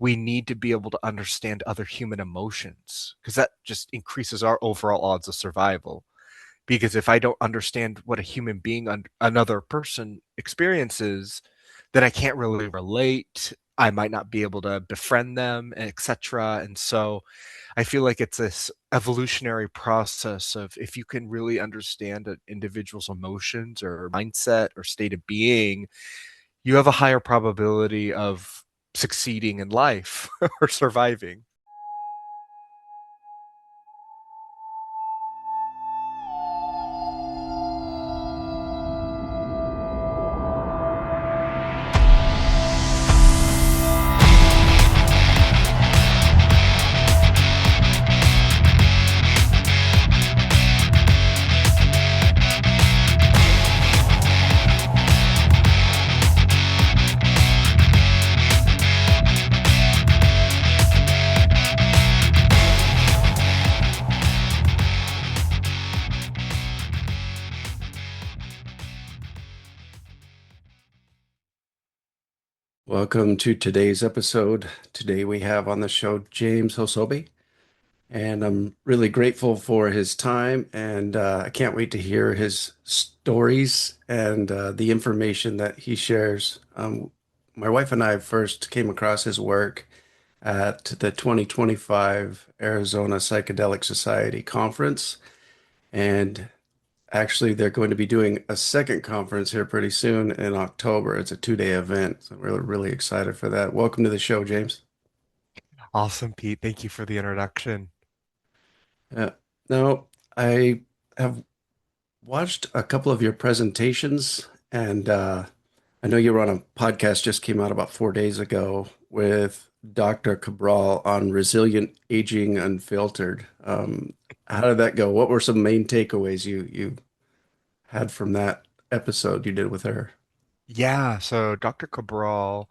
we need to be able to understand other human emotions because that just increases our overall odds of survival. Because if I don't understand what a human being, another person experiences, then I can't really relate. I might not be able to befriend them, etc. And so I feel like it's this evolutionary process of if you can really understand an individual's emotions or mindset or state of being, you have a higher probability of succeeding in life or surviving. Welcome to today's episode. Today we have on the show James Hosobe, and I'm really grateful for his time, and I can't wait to hear his stories and the information that he shares. My wife and I first came across his work at the 2025 Arizona Psychedelic Society conference, and actually, they're going to be doing a second conference here pretty soon in October. It's a 2-day event. So we're really excited for that. Welcome to the show, James. Awesome, Pete. Thank you for the introduction. Uh, Now, I have watched a couple of your presentations, and I know you were on a podcast just came out about 4 days ago with Dr. Cabral on resilient aging unfiltered. How did that go? What were some main takeaways you had from that episode you did with her? Yeah, so Dr. Cabral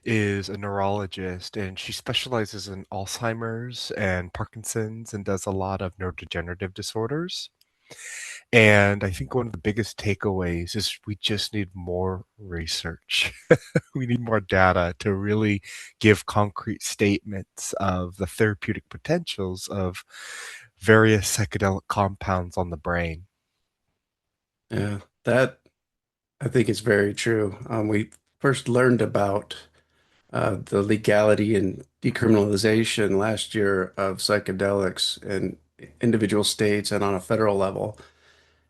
is a neurologist and she specializes in Alzheimer's and Parkinson's and does a lot of neurodegenerative disorders. And I think one of the biggest takeaways is we just need more research. We need more data to really give concrete statements of the therapeutic potentials of various psychedelic compounds on the brain. Yeah, that I think is very true. We first learned about the legality and decriminalization last year of psychedelics in individual states and on a federal level.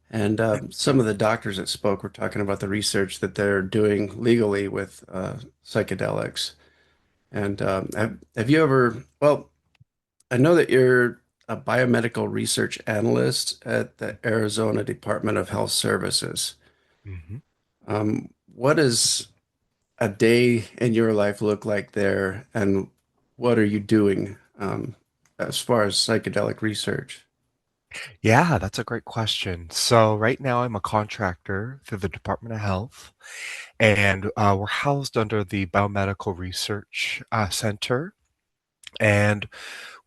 And some of the doctors that spoke were talking about the research that they're doing legally with psychedelics. And have you ever, well, I know that you're a biomedical research analyst at the Arizona Department of Health Services. Mhm. What does a day in your life look like there, and what are you doing as far as psychedelic research? Yeah, that's a great question. So right now I'm a contractor through the Department of Health, and we're housed under the Biomedical Research Center. And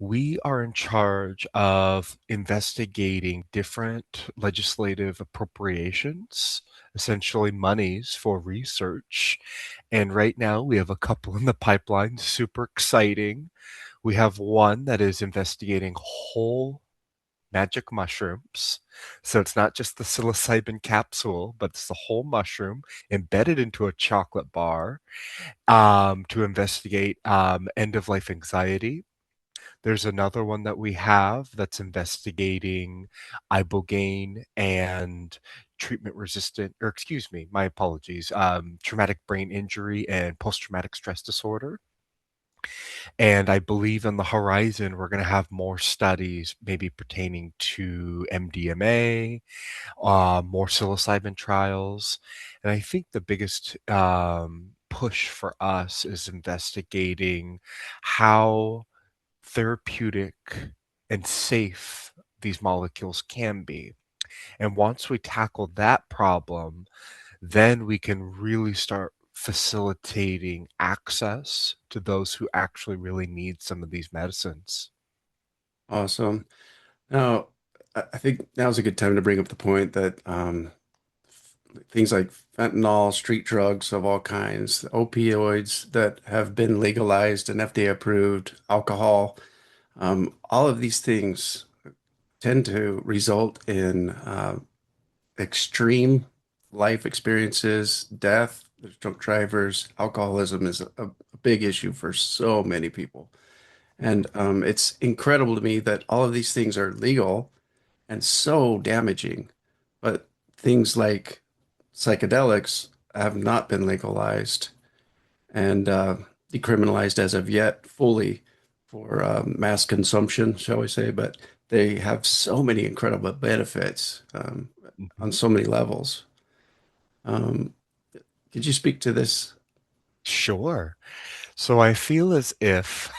we are in charge of investigating different legislative appropriations, essentially monies for research. And right now we have a couple in the pipeline, super exciting. We have one that is investigating whole magic mushrooms. So it's not just the psilocybin capsule, but it's the whole mushroom embedded into a chocolate bar to investigate end of life anxiety. There's another one that we have that's investigating ibogaine and treatment resistant, or excuse me, my apologies, traumatic brain injury and post traumatic stress disorder. And I believe on the horizon, we're going to have more studies, maybe pertaining to MDMA, more psilocybin trials. And I think the biggest push for us is investigating how therapeutic and safe these molecules can be. And once we tackle that problem, then we can really start facilitating access to those who actually really need some of these medicines. Awesome. Now, I think now's a good time to bring up the point that things like fentanyl, street drugs of all kinds, opioids that have been legalized and FDA approved, alcohol. All of these things tend to result in extreme life experiences, death. There's drunk drivers. Alcoholism is a big issue for so many people. And it's incredible to me that all of these things are legal and so damaging. But things like psychedelics have not been legalized and decriminalized as of yet fully for mass consumption, shall we say. But they have so many incredible benefits on Mhm. so many levels. Um, could you speak to this? Sure. So I feel as if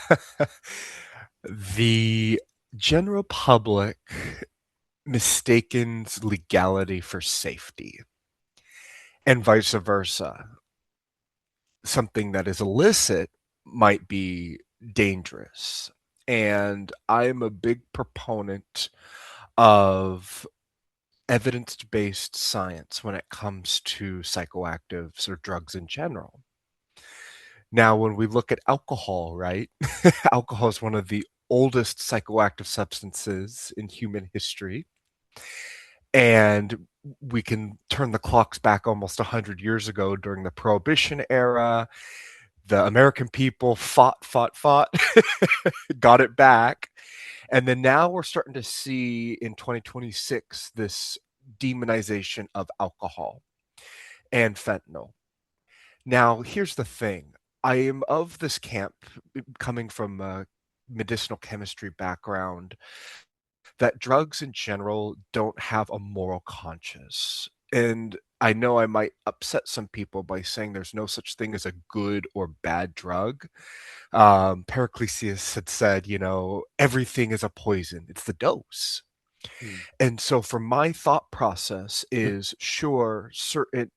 the general public mistakens legality for safety and vice versa. Something that is illicit might be dangerous. And I'm a big proponent of evidence-based science when it comes to psychoactives or drugs in general. Now, when we look at alcohol, right? Alcohol is one of the oldest psychoactive substances in human history. And we can turn the clocks back almost 100 years ago during the Prohibition era. The American people fought, got it back. And then now we're starting to see in 2026 this demonization of alcohol and fentanyl. Now, here's the thing. I am of this camp, coming from a medicinal chemistry background, that drugs in general don't have a moral conscience. And I know I might upset some people by saying there's no such thing as a good or bad drug. Pericles had said, everything is a poison, it's the dose. Mm. And so for my thought process is sure certain,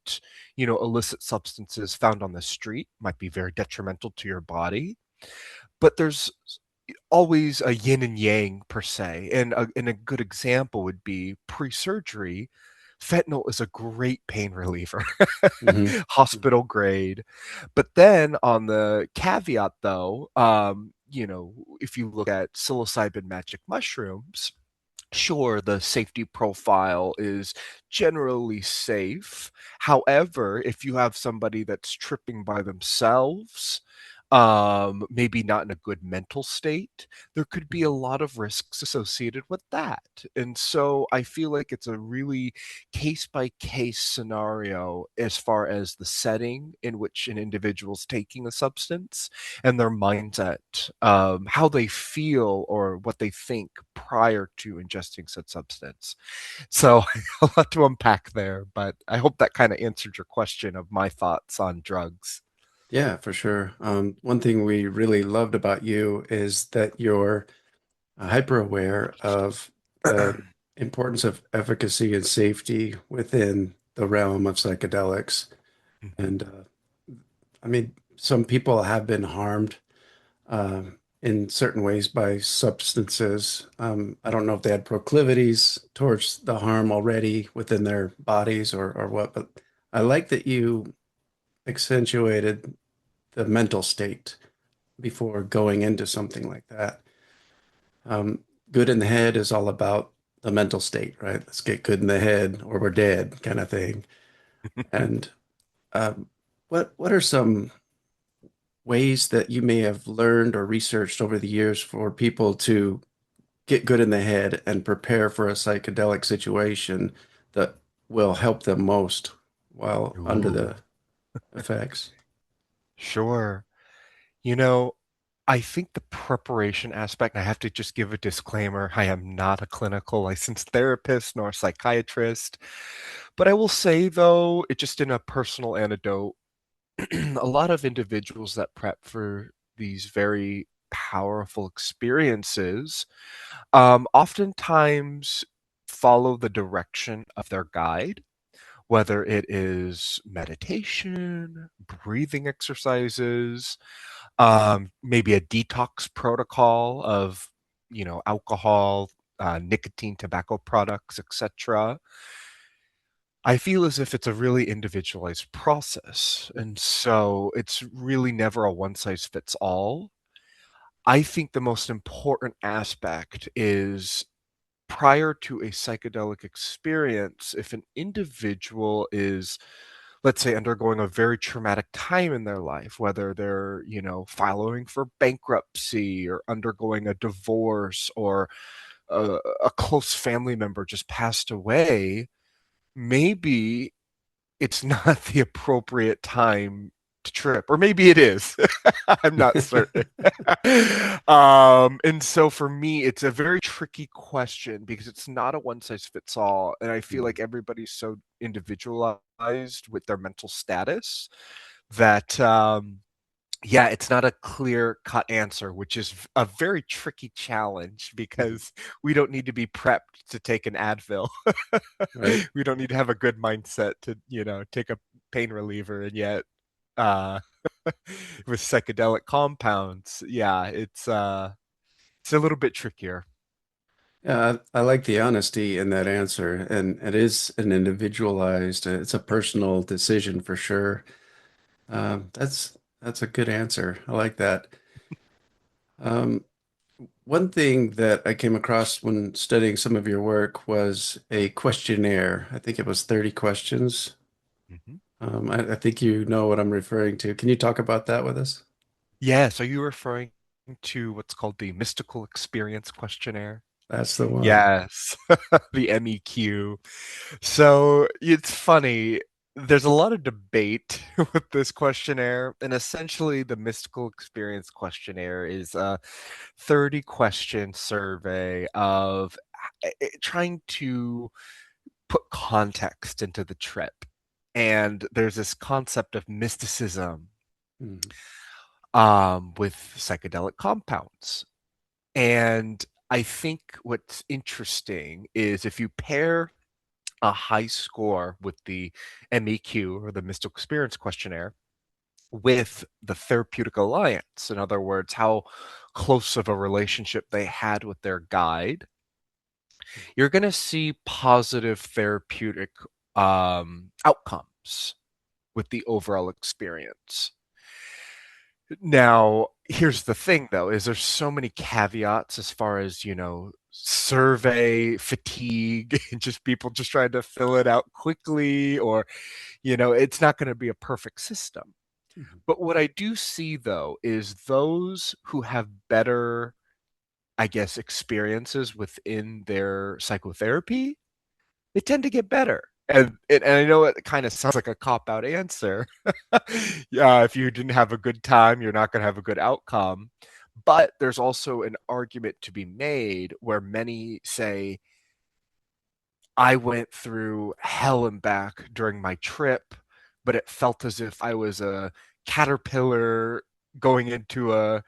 illicit substances found on the street might be very detrimental to your body, but there's always a yin and yang per se. And a good example would be pre-surgery. Fentanyl is a great pain reliever, Hmm. hospital grade. But then on the caveat though, if you look at psilocybin magic mushrooms, sure, the safety profile is generally safe. However, if you have somebody that's tripping by themselves, maybe not in a good mental state, there could be a lot of risks associated with that. And so I feel like it's a really case by case scenario as far as the setting in which an individual's taking a substance and their mindset, how they feel or what they think prior to ingesting said substance. So a lot to unpack there, but I hope that kind of answered your question of my thoughts on drugs. Yeah, for sure. One thing we really loved about you is that you're hyper aware of the importance of efficacy and safety within the realm of psychedelics. Mhm. And I mean, some people have been harmed in certain ways by substances. I don't know if they had proclivities towards the harm already within their bodies or what, but I like that you accentuated the mental state before going into something like that. Um, Good in the head is all about the mental state, right? Let's get good in the head or we're dead, kind of thing. And um, what are some ways that you may have learned or researched over the years for people to get good in the head and prepare for a psychedelic situation that will help them most while under Ooh, the effects? sure. You know, I think the preparation aspect, I have to just give a disclaimer. I am not a clinical licensed therapist nor a psychiatrist. But I will say, though, it just in a personal anecdote, a lot of individuals that prep for these very powerful experiences oftentimes follow the direction of their guide, whether it is meditation, breathing exercises, maybe a detox protocol of, alcohol, nicotine, tobacco products, etc. I feel as if it's a really individualized process, and so it's really never a one size fits all. I think the most important aspect is prior to a psychedelic experience, if an individual is, let's say, undergoing a very traumatic time in their life, whether they're, filing for bankruptcy or undergoing a divorce or a close family member just passed away, maybe it's not the appropriate time to trip, or maybe it is. I'm not certain. And so for me, it's a very tricky question because it's not a one size fits all. And I feel Mhm. like everybody's so individualized with their mental status that, yeah, it's not a clear cut answer, which is a very tricky challenge Mhm. because we don't need to be prepped to take an Advil. Right. We don't need to have a good mindset to, take a pain reliever. And yet, uh, with psychedelic compounds, yeah, it's a little bit trickier. Yeah, I like the honesty in that answer, and it is an individualized, it's a personal decision for sure. That's a good answer. I like that. Um, One thing that I came across when studying some of your work was a questionnaire. I think it was 30 questions. Mhm. I think you know what I'm referring to. Can you talk about that with us? Yes, are you referring to what's called the Mystical Experience Questionnaire? That's the one. Yes, the MEQ. So it's funny. There's a lot of debate with this questionnaire, and essentially, the Mystical Experience Questionnaire is a 30 question survey of trying to put context into the trip. And there's this concept of mysticism Mhm. with psychedelic compounds. And I think what's interesting is if you pair a high score with the MEQ or the Mystical Experience Questionnaire with the therapeutic alliance, in other words, how close of a relationship they had with their guide, you're going to see positive therapeutic outcomes with the overall experience. Now, here's the thing though, is there's so many caveats as far as, survey fatigue and just people just trying to fill it out quickly, or, it's not going to be a perfect system. Mhm. But what I do see though is those who have better, I guess, experiences within their psychotherapy, they tend to get better. And I know it kind of sounds like a cop out answer. Yeah, if you didn't have a good time, you're not going to have a good outcome. But there's also an argument to be made where many say, I went through hell and back during my trip, but it felt as if I was a caterpillar going into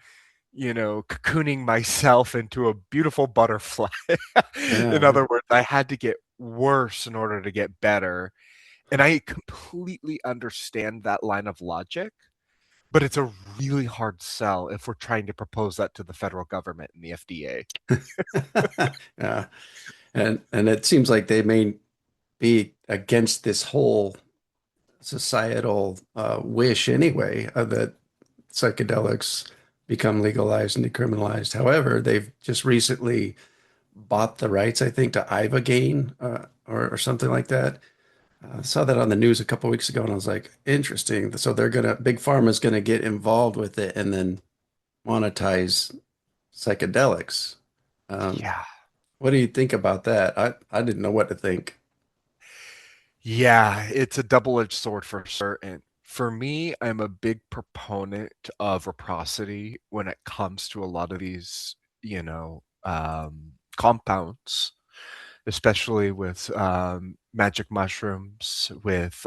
cocooning myself into a beautiful butterfly. In Yeah. other words, I had to get worse in order to get better. And I completely understand that line of logic, but it's a really hard sell if we're trying to propose that to the federal government and the FDA. Yeah. And it seems like they may be against this whole societal wish anyway that psychedelics become legalized and decriminalized. However, they've just recently bought the rights, I think, to ibogaine or something like that. I saw that on the news a couple weeks ago, and I was like, interesting. So Big Pharma's gonna get involved with it and then monetize psychedelics. Um, Yeah. what do you think about that? I didn't know what to think. Yeah, it's a double-edged sword for certain. For me, I'm a big proponent of reciprocity when it comes to a lot of these, compounds, especially with magic mushrooms, with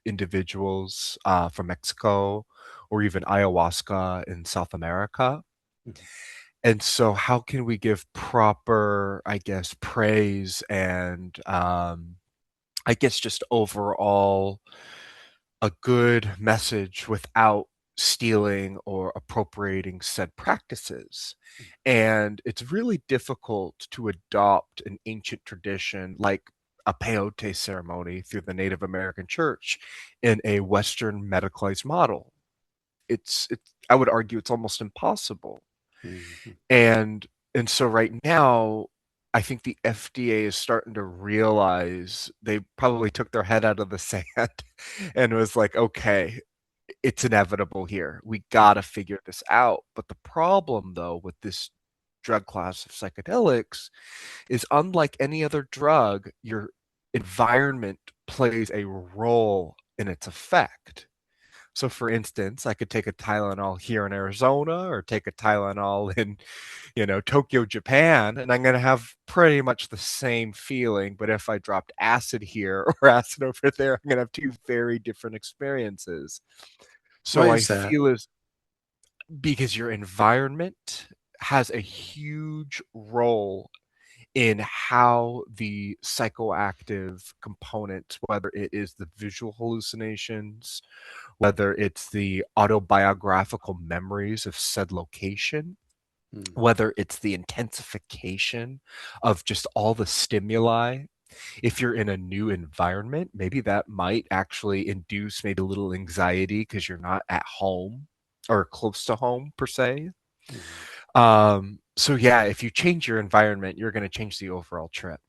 individuals from Mexico, or even ayahuasca in South America. And so, how can we give proper, I guess, praise and I guess just overall a good message without stealing or appropriating said practices? And it's really difficult to adopt an ancient tradition like a peyote ceremony through the Native American church in a Western medicalized model. I would argue it's almost impossible. Mhm. And and so right now, I think the FDA is starting to realize they probably took their head out of the sand and was like, okay, it's inevitable here. We gotta figure this out. But the problem though with this drug class of psychedelics is unlike any other drug, your environment plays a role in its effect. So, for instance, I could take a Tylenol here in Arizona or take a Tylenol in, Tokyo, Japan, and I'm going to have pretty much the same feeling. But if I dropped acid here or acid over there, I'm going to have two very different experiences. Why So I is that? feel as because your environment has a huge role in how the psychoactive component, whether it is the visual hallucinations, whether it's the autobiographical memories of said location, Mm, whether it's the intensification of just all the stimuli. If you're in a new environment, maybe that might actually induce maybe a little anxiety because you're not at home or close to home per se. mhm. So yeah, if you change your environment, you're going to change the overall trip.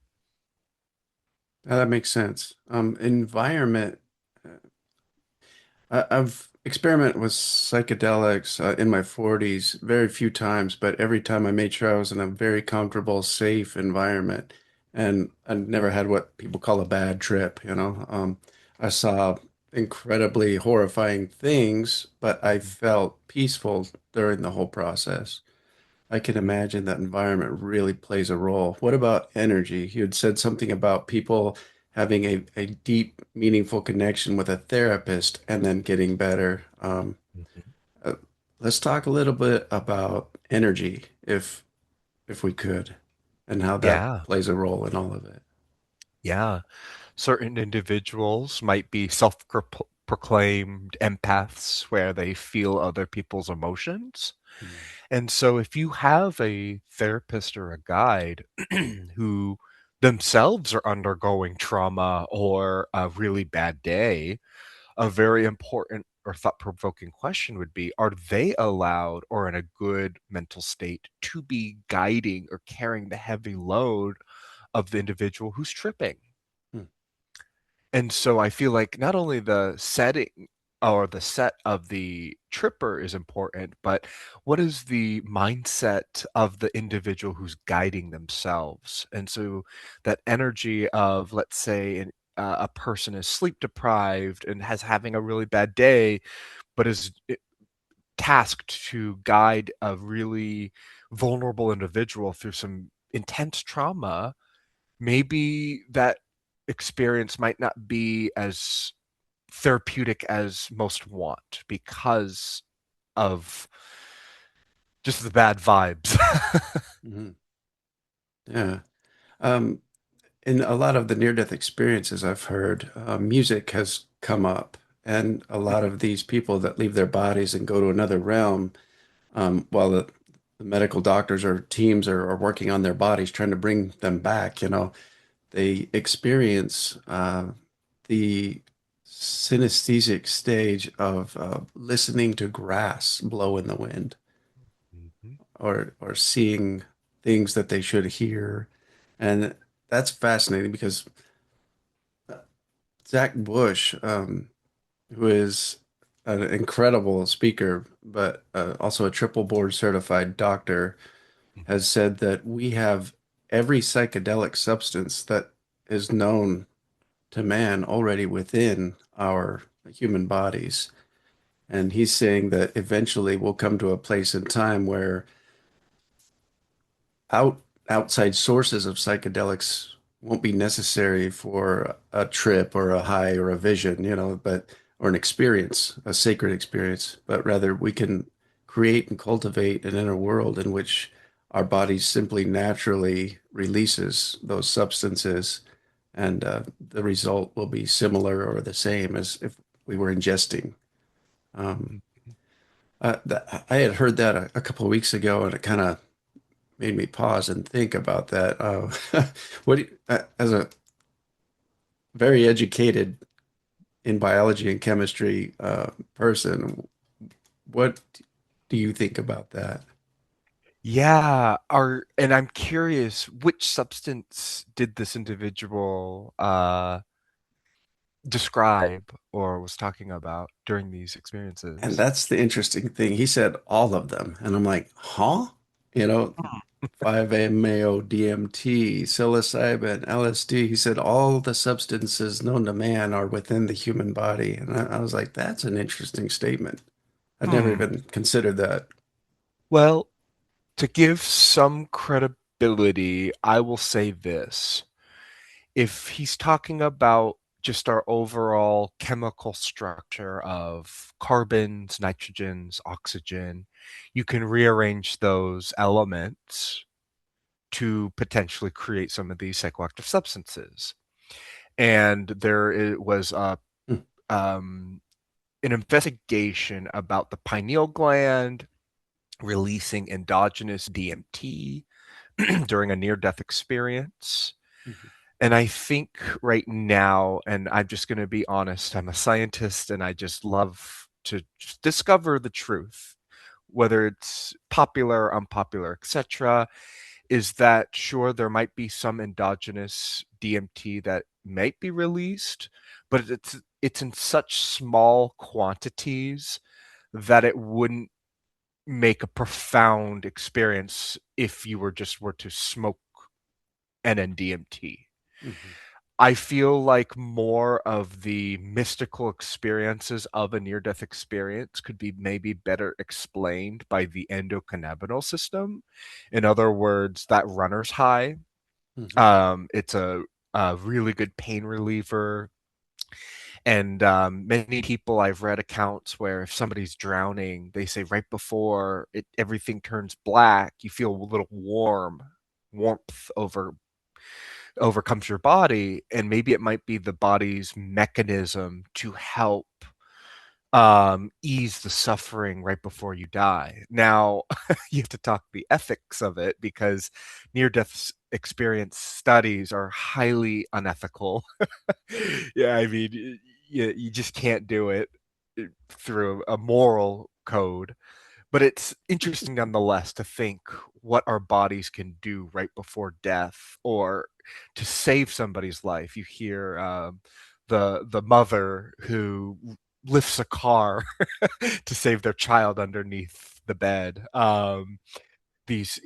That makes sense. Environment. I've experimented with psychedelics in my 40s very few times, but every time I made sure I was in a very comfortable, safe environment. And I never had what people call a bad trip, you know. I saw incredibly horrifying things, but I felt peaceful during the whole process. I can imagine that environment really plays a role. What about energy? You had said something about people having a deep, meaningful connection with a therapist and then getting better. Mhm. Uh, let's talk a little bit about energy, if we could, and how that Yeah, plays a role in all of it. yeah. Certain individuals might be self-proclaimed empaths where they feel other people's emotions. Mm, And so if you have a therapist or a guide who themselves are undergoing trauma or a really bad day, a very important or thought-provoking question would be, are they allowed or in a good mental state to be guiding or carrying the heavy load of the individual who's tripping? mm, And so I feel like not only the setting or the set of the tripper is important, but what is the mindset of the individual who's guiding themselves? And so that energy of, let's say, a person is sleep deprived and has having a really bad day, but is tasked to guide a really vulnerable individual through some intense trauma. Maybe that experience might not be as therapeutic as most want because of just the bad vibes. mhm. Yeah. Um, in a lot of the near-death experiences I've heard, music has come up, and a lot of these people that leave their bodies and go to another realm, while the medical doctors or teams are working on their bodies, trying to bring them back, you know, they experience the synesthetic stage of listening to grass blow in the wind, Mhm. or seeing things that they should hear. And that's fascinating because Zach Bush, who is an incredible speaker, but also a triple board certified doctor, Mhm. has said that we have every psychedelic substance that is known to man already within our human bodies. And he's saying that eventually we'll come to a place in time where out outside sources of psychedelics won't be necessary for a trip or a high or a vision, you know, but or an experience, a sacred experience, but rather we can create and cultivate an inner world in which our body simply naturally releases those substances, and the result will be similar or the same as if we were ingesting. Um, Mhm. I had heard that a couple of weeks ago, and it kind of made me pause and think about that. What do you, as a very educated in biology and chemistry person. What do you think about that? Yeah, and I'm curious, which substance did this individual describe or was talking about during these And experiences? that's the interesting thing. He said all of them. And I'm like, huh? You know, 5-MeO, DMT, psilocybin, LSD. He said all the substances known to man are within the human body. And I was like, that's an interesting statement. I'd never Hmm. even considered that. Well, to give some credibility, I will say this. If he's talking about just our overall chemical structure of carbons, nitrogens, oxygen, you can rearrange those elements to potentially create some of these psychoactive substances. And there was Hmm, um, an investigation about the pineal gland releasing endogenous DMT during a near death experience. mhm, And I think right now, and I'm just going to be honest, I'm a scientist and I just love to just discover the truth, whether it's popular, unpopular, etc. Is that sure there might be some endogenous DMT that might be released, but it's in such small quantities that it wouldn't make a profound experience if you were to smoke NN-DMT. mhm, I feel like more of the mystical experiences of a near death experience could be maybe better explained by the endocannabinal system. In other words, that runner's high. mhm. It's a really good pain reliever. And many people I've read accounts where if somebody's drowning, they say right before everything turns black, you feel a little warmth overcomes your body, and maybe it might be the body's mechanism to help ease the suffering right before you die. Now, you have to talk the ethics of it because near death experience studies are highly unethical. Yeah, I mean, you just can't do it through a moral code. But it's interesting nonetheless to think what our bodies can do right before death or to save somebody's life. You hear the mother who lifts a car to save their child underneath the bed. These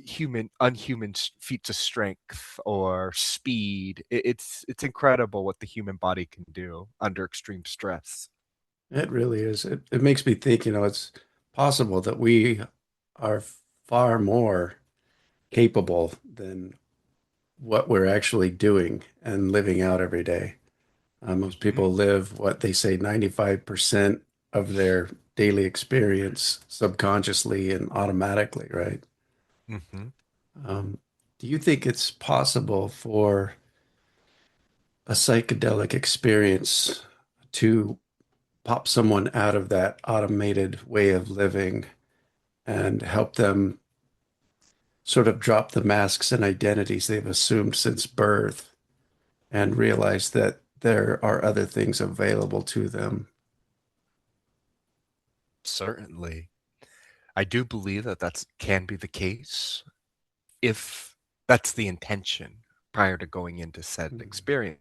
unhuman feats of strength or speed. It's incredible what the human body can do under extreme stress. It really is. It makes me think, it's possible that we are far more capable than what we're actually doing and living out every day. Most Hmm. people live what they say 95% of their daily experience subconsciously and automatically, right? Hmm. Um, do you think it's possible for a psychedelic experience to pop someone out of that automated way of living and help them sort of drop the masks and identities they've assumed since birth and realize that there are other things available to them? Certainly. I do believe that that's can be the case if that's the intention prior to going into said Mm, experience.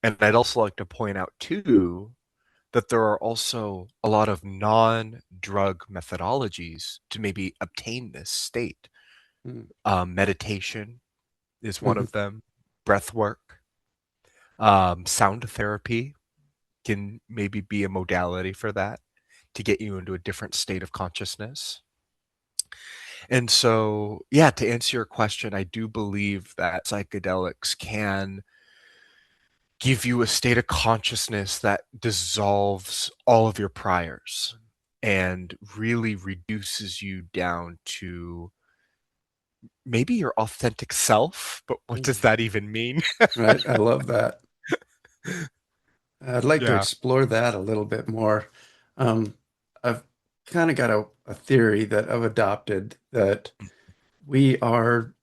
And I'd also like to point out too that there are also a lot of non-drug methodologies to maybe obtain this state. mm, Meditation is one mhm. of them. Breath work, sound therapy can maybe be a modality for that to get you into a different state of consciousness. And so, yeah, to answer your question, I do believe that psychedelics can give you a state of consciousness that dissolves all of your priors and really reduces you down to maybe your authentic self. But what does Mm. that even mean? Right. I love that. I'd like to Yeah. explore that a little bit more. Um, I've kind of got a theory that I've adopted that we are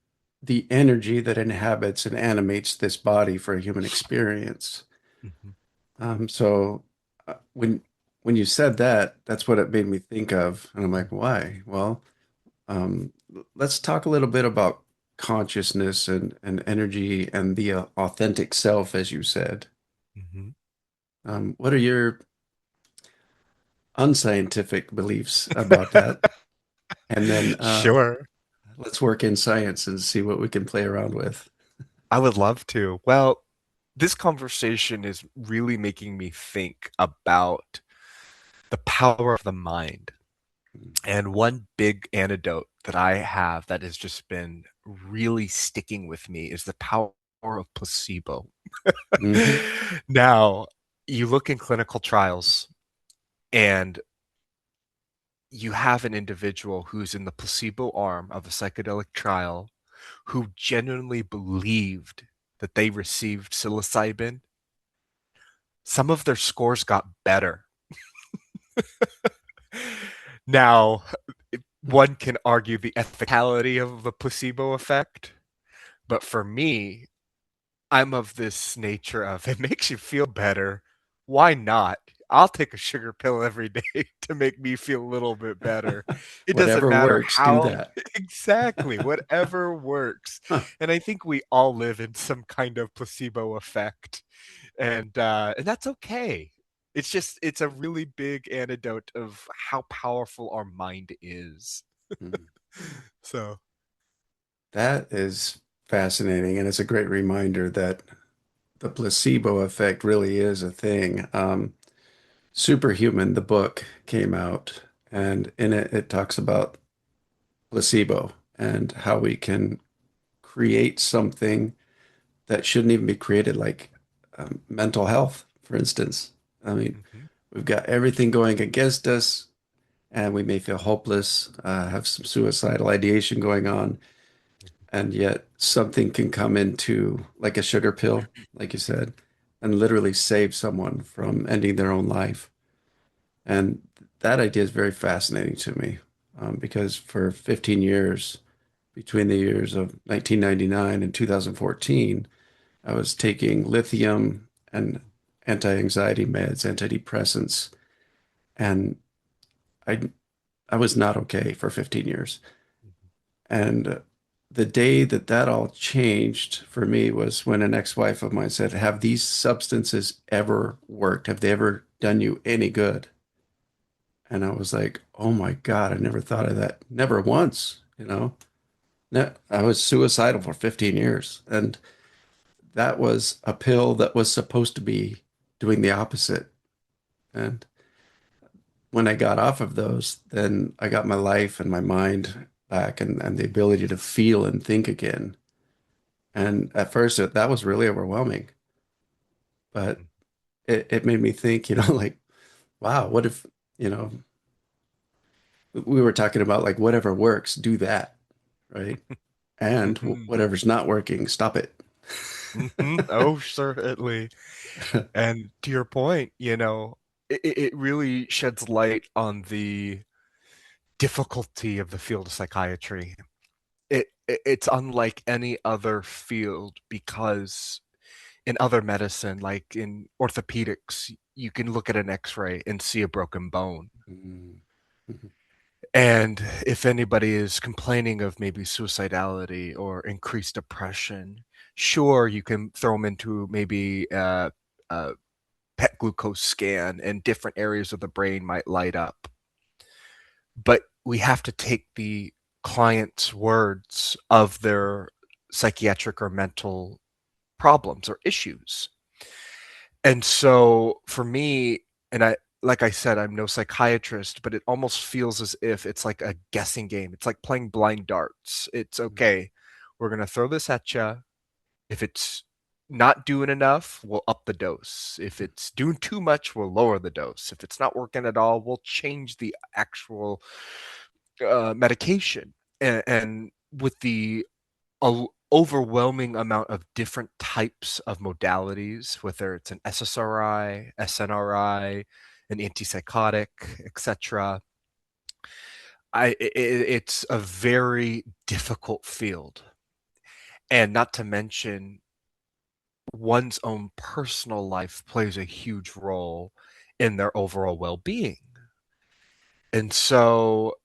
the energy that inhabits and animates this body for a human experience. Mhm. So when you said that, that's what it made me think of, and I'm like, why? Well, um, let's talk a little bit about consciousness and energy and the authentic self, as you said. Mhm. What are your unscientific beliefs about that? And then Sure. let's work in science and see what we can play around with. I would love to. Well, this conversation is really making me think about the power of the mind. And one big antidote that I have that has just been really sticking with me is the power of placebo. Hmm. Now, you look in clinical trials and you have an individual who's in the placebo arm of a psychedelic trial who genuinely believed that they received psilocybin. Some of their scores got better. Now, one can argue the ethicality of the placebo effect, but for me, I'm of this nature of it makes you feel better. Why not? I'll take a sugar pill every day to make me feel a little bit better. It doesn't Whatever matter works, do how that. exactly, whatever works. Huh. And I think we all live in some kind of placebo effect. And that's okay. It's just it's a really big antidote of how powerful our mind is. Mm. So, That is fascinating, and it's a great reminder that the placebo effect really is a thing. Superhuman, the book came out, and in it, it talks about placebo and how we can create something that shouldn't even be created, like mental health, for instance. I mean, mhm, we've got everything going against us, and we may feel hopeless, have some suicidal ideation going on, and yet something can come into, like a sugar pill, like you said, and literally save someone from ending their own life. And that idea is very fascinating to me, because for 15 years, between the years of 1999 and 2014, I was taking lithium and anti-anxiety meds, antidepressants, and I I was not okay for 15 years. mhm, And the day that that all changed for me was when an ex-wife of mine said, "Have these substances ever worked? Have they ever done you any good?" And I was like, "Oh my God, I never thought of that. Never once, you know." I was suicidal for 15 years, and that was a pill that was supposed to be doing the opposite. And when I got off of those, then I got my life and my mind back, and the ability to feel and think again. And at first, that was really overwhelming, but mhm, it made me think, like, wow, what if, you know, we were talking about like whatever works, do that, right? And mhm, whatever's not working, stop it. mhm. Oh, certainly. And to your point, it really sheds light on the difficulty of the field of psychiatry. It's unlike any other field because in other medicine, like in orthopedics, you can look at an X-ray and see a broken bone. Mm. Mhm. And if anybody is complaining of maybe suicidality or increased depression, sure, you can throw them into maybe a PET glucose scan and different areas of the brain might light up. But we have to take the client's words of their psychiatric or mental problems or issues. And so for me, and like I said, I'm no psychiatrist, but it almost feels as if it's like a guessing game. It's like playing blind darts. It's okay. We're going to throw this at you. If it's not doing enough, we'll up the dose. If it's doing too much, we'll lower the dose. If it's not working at all, we'll change the actual medication. And with the overwhelming amount of different types of modalities, whether it's an SSRI, SNRI, an antipsychotic, etc. It's a very difficult field. And not to mention, one's own personal life plays a huge role in their overall well-being. And so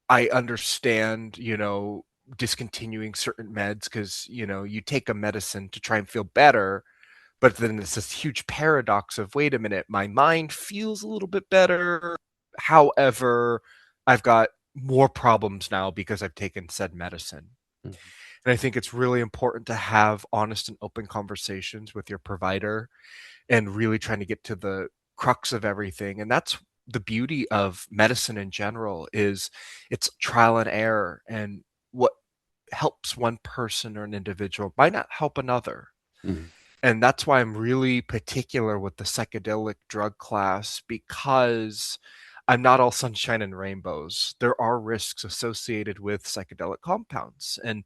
I understand, discontinuing certain meds because, you take a medicine to try and feel better, but then it's this huge paradox of, wait a minute, my mind feels a little bit better. However, I've got more problems now because I've taken said medicine. Mhm. And I think it's really important to have honest and open conversations with your provider and really trying to get to the crux of everything. And that's the beauty of medicine in general is it's trial and error. And what helps one person or an individual might not help another. Mhm. And that's why I'm really particular with the psychedelic drug class because I'm not all sunshine and rainbows. There are risks associated with psychedelic compounds. And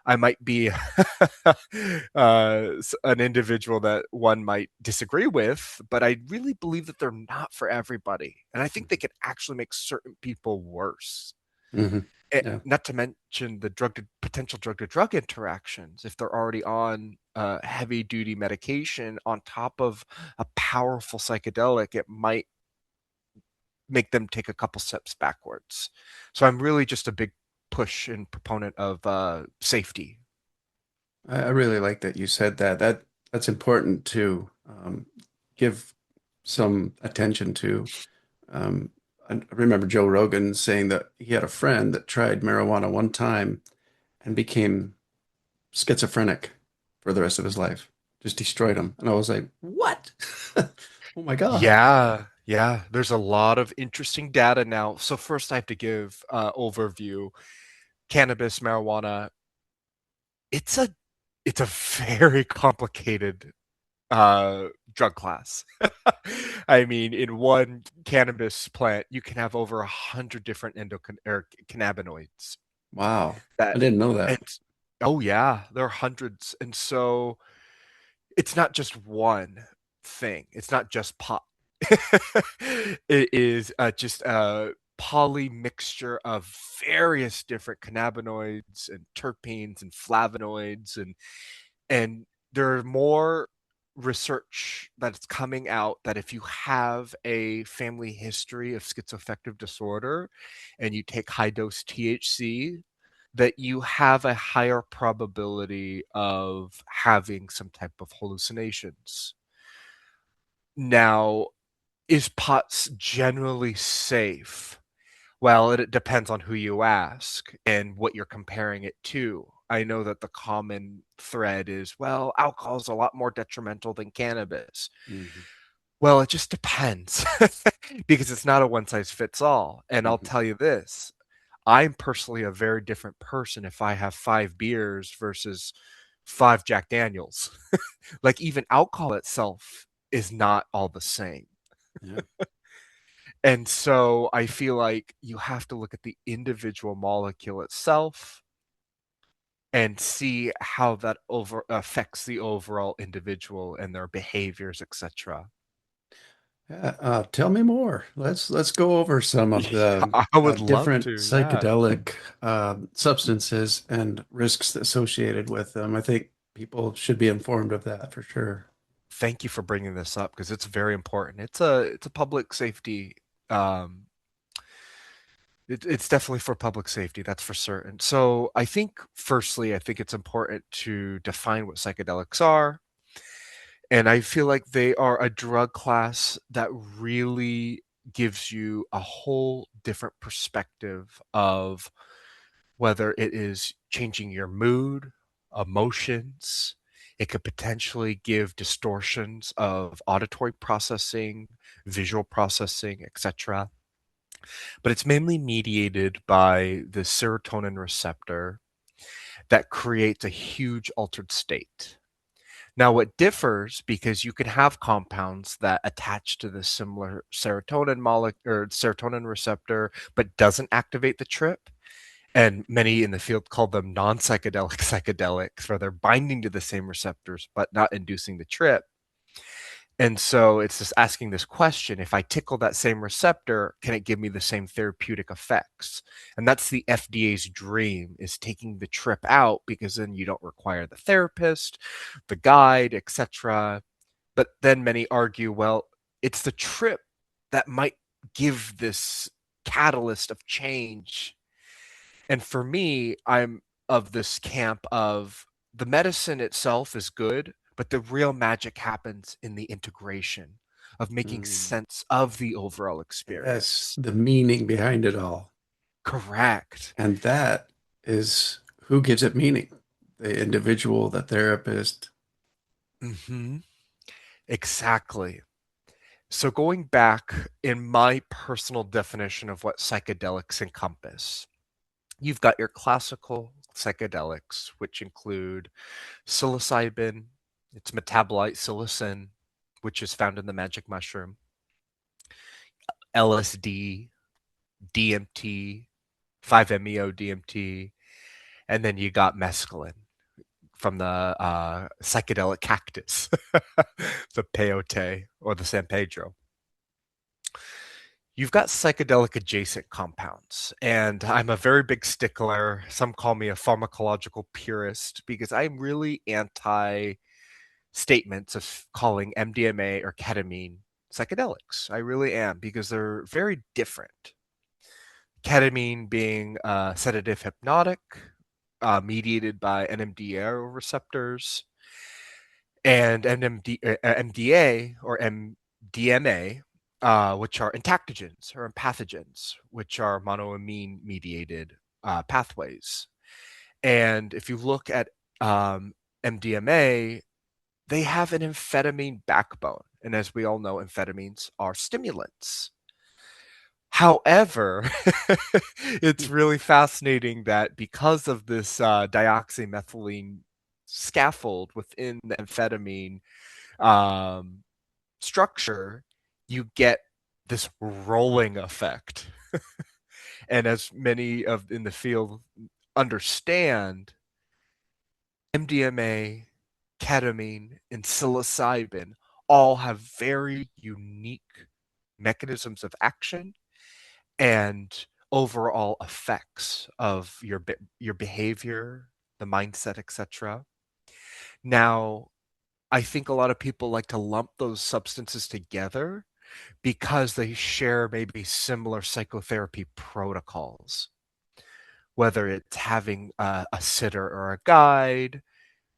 I might be an individual that one might disagree with, but I really believe that they're not for everybody. And I think they can actually make certain people worse. Mhm. Yeah. Not to mention the potential drug to drug interactions. If they're already on heavy duty medication on top of a powerful psychedelic, it might make them take a couple steps backwards. So I'm really just a big push and proponent of safety. I really like that you said that. That's important to give some attention to. Um, I remember Joe Rogan saying that he had a friend that tried marijuana one time and became schizophrenic for the rest of his life. Just destroyed him. And I was like, what? Oh my God. Yeah, yeah. There's a lot of interesting data now. So first, I have to give overview. Cannabis, marijuana. It's a it's a very complicated drug class. I mean, in one cannabis plant, you can have over 100 different cannabinoids. Wow. I That didn't know and that. oh yeah, there are hundreds, and so it's not just one thing. It's not just pot. It is just a poly mixture of various different cannabinoids and terpenes and flavonoids and there are more research that's coming out that if you have a family history of schizoaffective disorder and you take high dose THC, that you have a higher probability of having some type of hallucinations. Now, is POTS generally safe? Well, it depends on who you ask and what you're comparing it to. I know that the common thread is, well, alcohol is a lot more detrimental than cannabis. Mhm. Well, it just depends because it's not a one size fits all. And I'll Mhm. tell you this, I'm personally a very different person if I have 5 beers versus 5 Jack Daniels. Like even alcohol itself is not all the same. Yeah. And so I feel like you have to look at the individual molecule itself and see how that over affects the overall individual and their behaviors, etc. Yeah, tell me more. Let's go over some of the I would love different to, yeah. psychedelic substances and risks associated with them. I think people should be informed of that for sure. Thank you for bringing this up because it's very important. It's a public safety it's definitely for public safety, that's for certain. So I think firstly, I think it's important to define what psychedelics are. And I feel like they are a drug class that really gives you a whole different perspective of whether it is changing your mood, emotions. It could potentially give distortions of auditory processing, visual processing, etc. But it's mainly mediated by the serotonin receptor that creates a huge altered state. Now, what differs because you can have compounds that attach to the similar serotonin molecule or serotonin receptor, but doesn't activate the trip. And many in the field call them non-psychedelic psychedelics, where they're binding to the same receptors but not inducing the trip. And so it's just asking this question, if I tickle that same receptor, can it give me the same therapeutic effects? And that's the FDA's dream, is taking the trip out, because then you don't require the therapist, the guide, etc. But then many argue, well, it's the trip that might give this catalyst of change. And for me, I'm of this camp of the medicine itself is good, but the real magic happens in the integration of making Mm. sense of the overall Yes, experience. the meaning behind it all. Correct. And that is who gives it meaning? The individual, the therapist. Hmm. Exactly. So going back in my personal definition of what psychedelics encompass, you've got your classical psychedelics, which include psilocybin, its metabolite psilocin, which is found in the magic mushroom, LSD, DMT, 5-MeO DMT, and then you got mescaline from the psychedelic cactus, the peyote or the San Pedro. You've got psychedelic adjacent compounds, and I'm a very big stickler. Some call me a pharmacological purist because I'm really anti statements of calling MDMA or ketamine psychedelics. I really am, because they're very different. Ketamine being sedative hypnotic, mediated by NMDA receptors, and MDA or MDMA, which are entactogens or empathogens, which are monoamine mediated pathways. And if you look at MDMA, they have an amphetamine backbone. And as we all know, amphetamines are stimulants. However, it's really fascinating that because of this dioxymethylene scaffold within the amphetamine um, structure, you get this rolling effect. And as many of in the field understand, MDMA, ketamine, and psilocybin all have very unique mechanisms of action and overall effects of your behavior, the mindset, etc. Now, I think a lot of people like to lump those substances together because they share maybe similar psychotherapy protocols, whether it's having a sitter or a guide,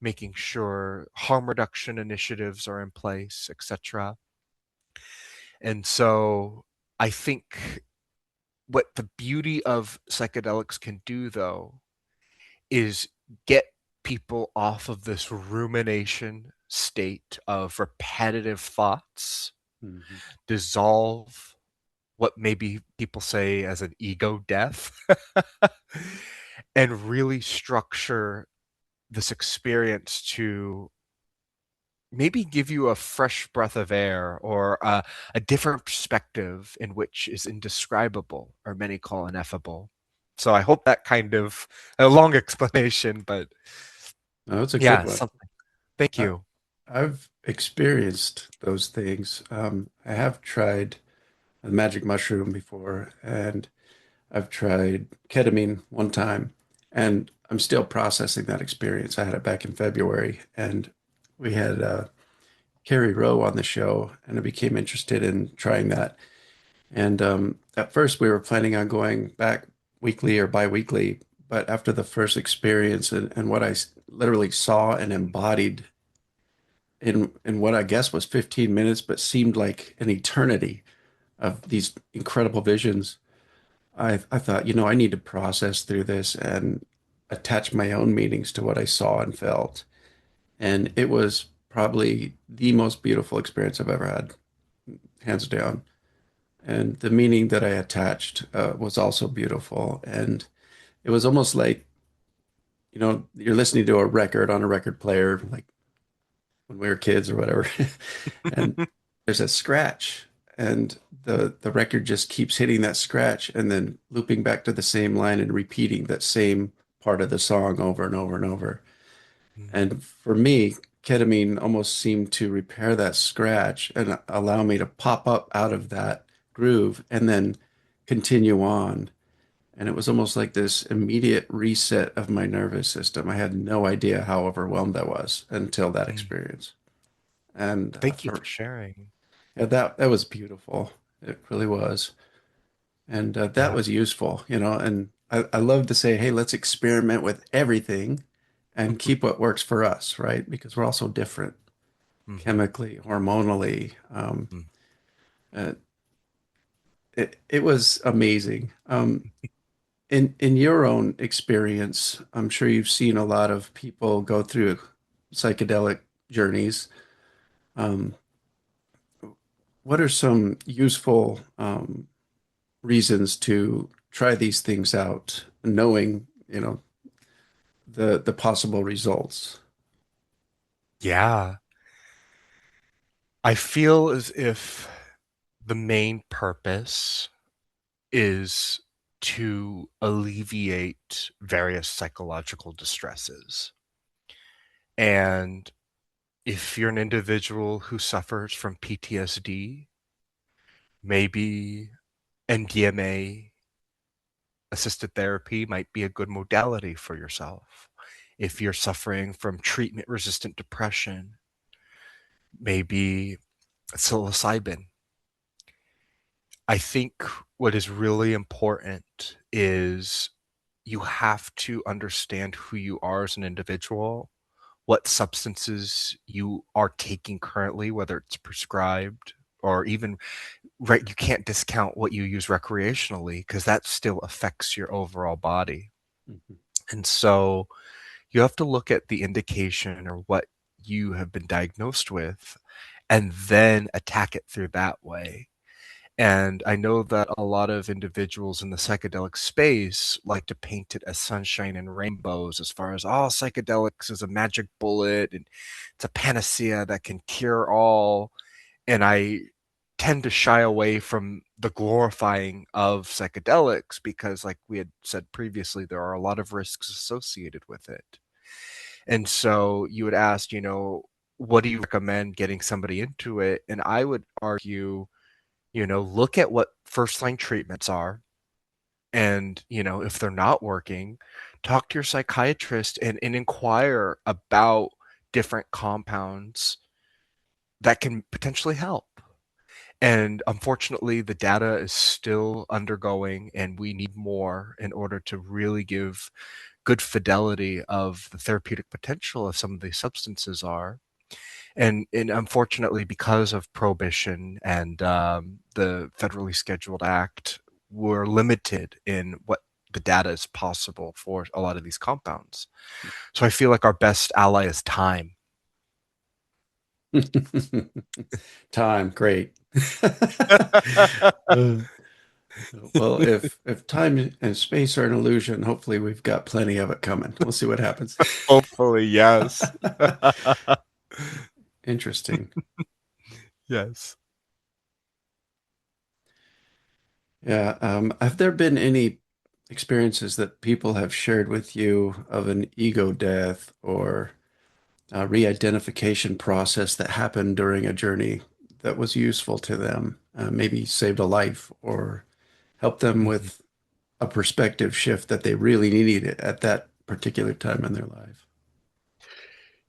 making sure harm reduction initiatives are in place, etc. And so I think what the beauty of psychedelics can do, though, is get people off of this rumination state of repetitive thoughts, Mhm. dissolve what maybe people say as an ego death, and really structure this experience to maybe give you a fresh breath of air or a different perspective in which is indescribable or many call ineffable. So I hope that kind of a long explanation, but No, that's a good yeah, one. something. Thank I, you. I've experienced those things. I have tried a magic mushroom before, and I've tried ketamine one time, and I'm still processing that experience. I had it back in February, and we had Carrie Rowe on the show, and I became interested in trying that. And at first, we were planning on going back weekly or biweekly, but after the first experience and what literally saw and embodied in what I guess was 15 minutes, but seemed like an eternity of these incredible visions, I thought, I need to process through this and attach my own meanings to what I saw and felt. And it was probably the most beautiful experience I've ever had, hands down. And the meaning that I attached was also beautiful. And it was almost like, you're listening to a record on a record player, like when we were kids or whatever, and there's a scratch, and the record just keeps hitting that scratch and then looping back to the same line and repeating that same part of the song over and over and over. Mm, And for me, ketamine almost seemed to repair that scratch and allow me to pop up out of that groove and then continue on. And it was almost like this immediate reset of my nervous system. I had no idea how overwhelmed I was until that Mm. experience. And Thank you for sharing. yeah, that was beautiful. It really was. And that Yeah. was useful, you know. And I love to say, hey, let's experiment with everything and Mhm. keep what works for us, right? Because we're all so different Mhm. chemically, hormonally. Mm. Uh, it was amazing. In your own experience, I'm sure you've seen a lot of people go through psychedelic journeys. Um, what are some useful reasons to try these things out, knowing, you know, the possible results? Yeah. I feel as if the main purpose is to alleviate various psychological distresses. And if you're an individual who suffers from PTSD, maybe MDMA assisted therapy might be a good modality for yourself. If you're suffering from treatment resistant depression, maybe psilocybin. I think what is really important is you have to understand who you are as an individual, what substances you are taking currently, whether it's prescribed or even right, you can't discount what you use recreationally because that still affects your overall body. Mhm. And so you have to look at the indication or what you have been diagnosed with and then attack it through that way. And I know that a lot of individuals in the psychedelic space like to paint it as sunshine and rainbows as far as, oh, psychedelics is a magic bullet and it's a panacea that can cure all. And I tend to shy away from the glorifying of psychedelics because, like we had said previously, there are a lot of risks associated with it. And so you would ask, what do you recommend getting somebody into it? And I would argue, look at what first line treatments are. And, if they're not working, talk to your psychiatrist and inquire about different compounds that can potentially help. And unfortunately, the data is still undergoing, and we need more in order to really give good fidelity of the therapeutic potential of some of these substances are. And unfortunately, because of prohibition and the federally scheduled act, we're limited in what the data is possible for a lot of these compounds. So I feel like our best ally is time. Time, great. Uh, well, if time and space are an illusion, hopefully we've got plenty of it coming. We'll see what happens. Hopefully, yes. Interesting. Yes. Yeah. Have there been any experiences that people have shared with you of an ego death or a re-identification process that happened during a journey that was useful to them, maybe saved a life or helped them Mhm. with a perspective shift that they really needed at that particular time in their life?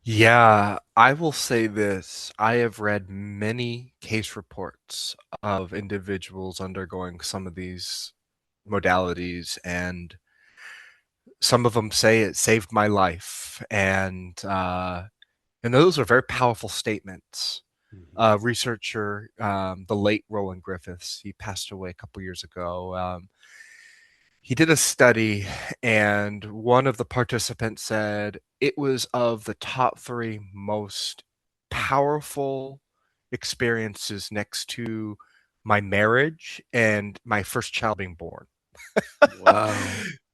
Yeah, I will say this. I have read many case reports of individuals undergoing some of these modalities, and some of them say it saved my life. And those are very powerful statements. Mhm. Researcher, the late Roland Griffiths, he passed away a couple years ago. He did a study, and one of the participants said it was of the top three most powerful experiences next to my marriage and my first child being born. Wow.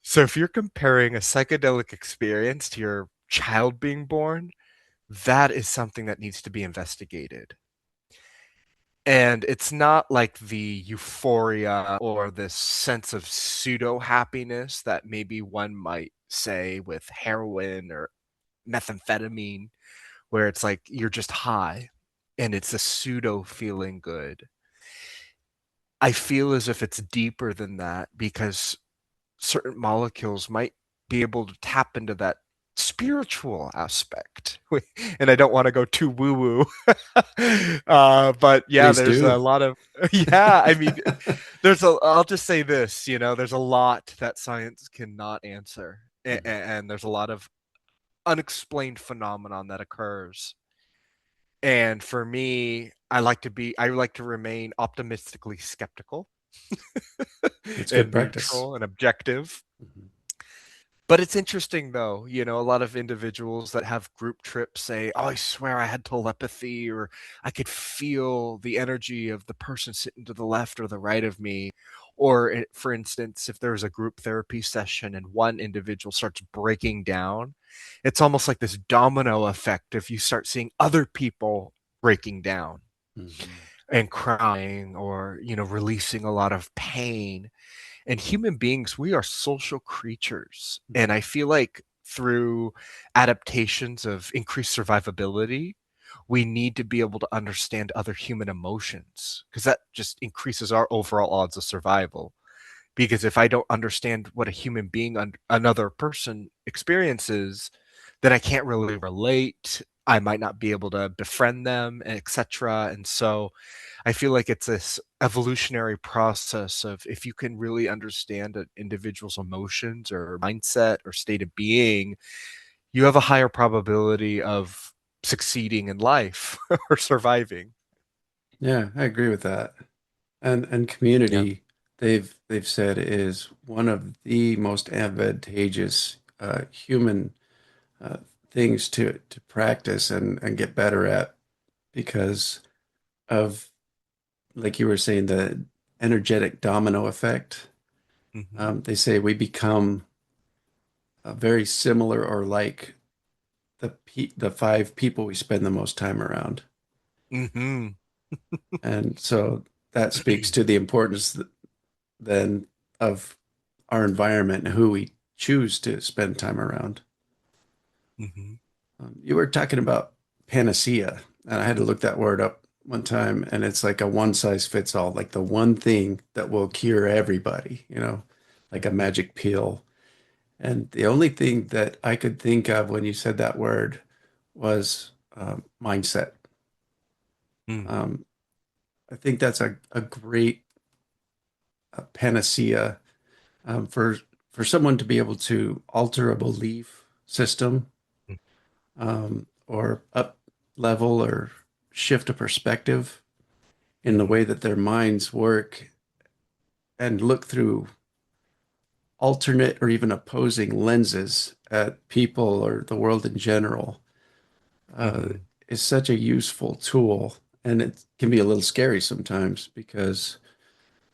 So if you're comparing a psychedelic experience to your child being born, that is something that needs to be investigated. And it's not like the euphoria or this sense of pseudo happiness that maybe one might say with heroin or methamphetamine, where it's like you're just high and it's a pseudo feeling good. I feel as if it's deeper than that because certain molecules might be able to tap into that spiritual aspect. And I don't want to go too woo woo. But yeah, Please there's a do. lot of, yeah, I mean, I'll just say this, there's a lot that science cannot answer. Mhm. And there's a lot of unexplained phenomenon that occurs. And for me, I like to remain optimistically skeptical It's good and practice. neutral and objective. Mhm. But it's interesting though, a lot of individuals that have group trips say, "Oh, I swear I had telepathy," or "I could feel the energy of the person sitting to the left or the right of me." Or for instance, if there's a group therapy session and one individual starts breaking down, it's almost like this domino effect if you start seeing other people breaking down Mhm. and crying or, releasing a lot of pain. And human beings, we are social creatures. And I feel like through adaptations of increased survivability, we need to be able to understand other human emotions because that just increases our overall odds of survival. Because if I don't understand what a human being, another person experiences, then I can't really relate. I might not be able to befriend them, etc. And so I feel like it's this evolutionary process of if you can really understand an individual's emotions or mindset or state of being, you have a higher probability of succeeding in life or surviving. Yeah, I agree with that. And Yeah. community, they've said is one of the most advantageous human uh, things to practice and get better at because of, like you were saying, the energetic domino effect. Hmm. They say we become very similar or like the five people we spend the most time around. Hmm. And so that speaks to the importance then of our environment and who we choose to spend time around. Hmm. You were talking about panacea, and I had to look that word up one time, and it's like a one size fits all, like the one thing that will cure everybody, like a Hmm. magic pill. And the only thing that I could think of when you said that word was mindset. Hmm. Um, I think that's a great panacea for someone to be able to alter a belief system or up level or shift a perspective in the Hmm. way that their minds work and look through alternate or even opposing lenses at people or the world in general uh, Hmm. is such a useful tool. And it can be a little scary sometimes because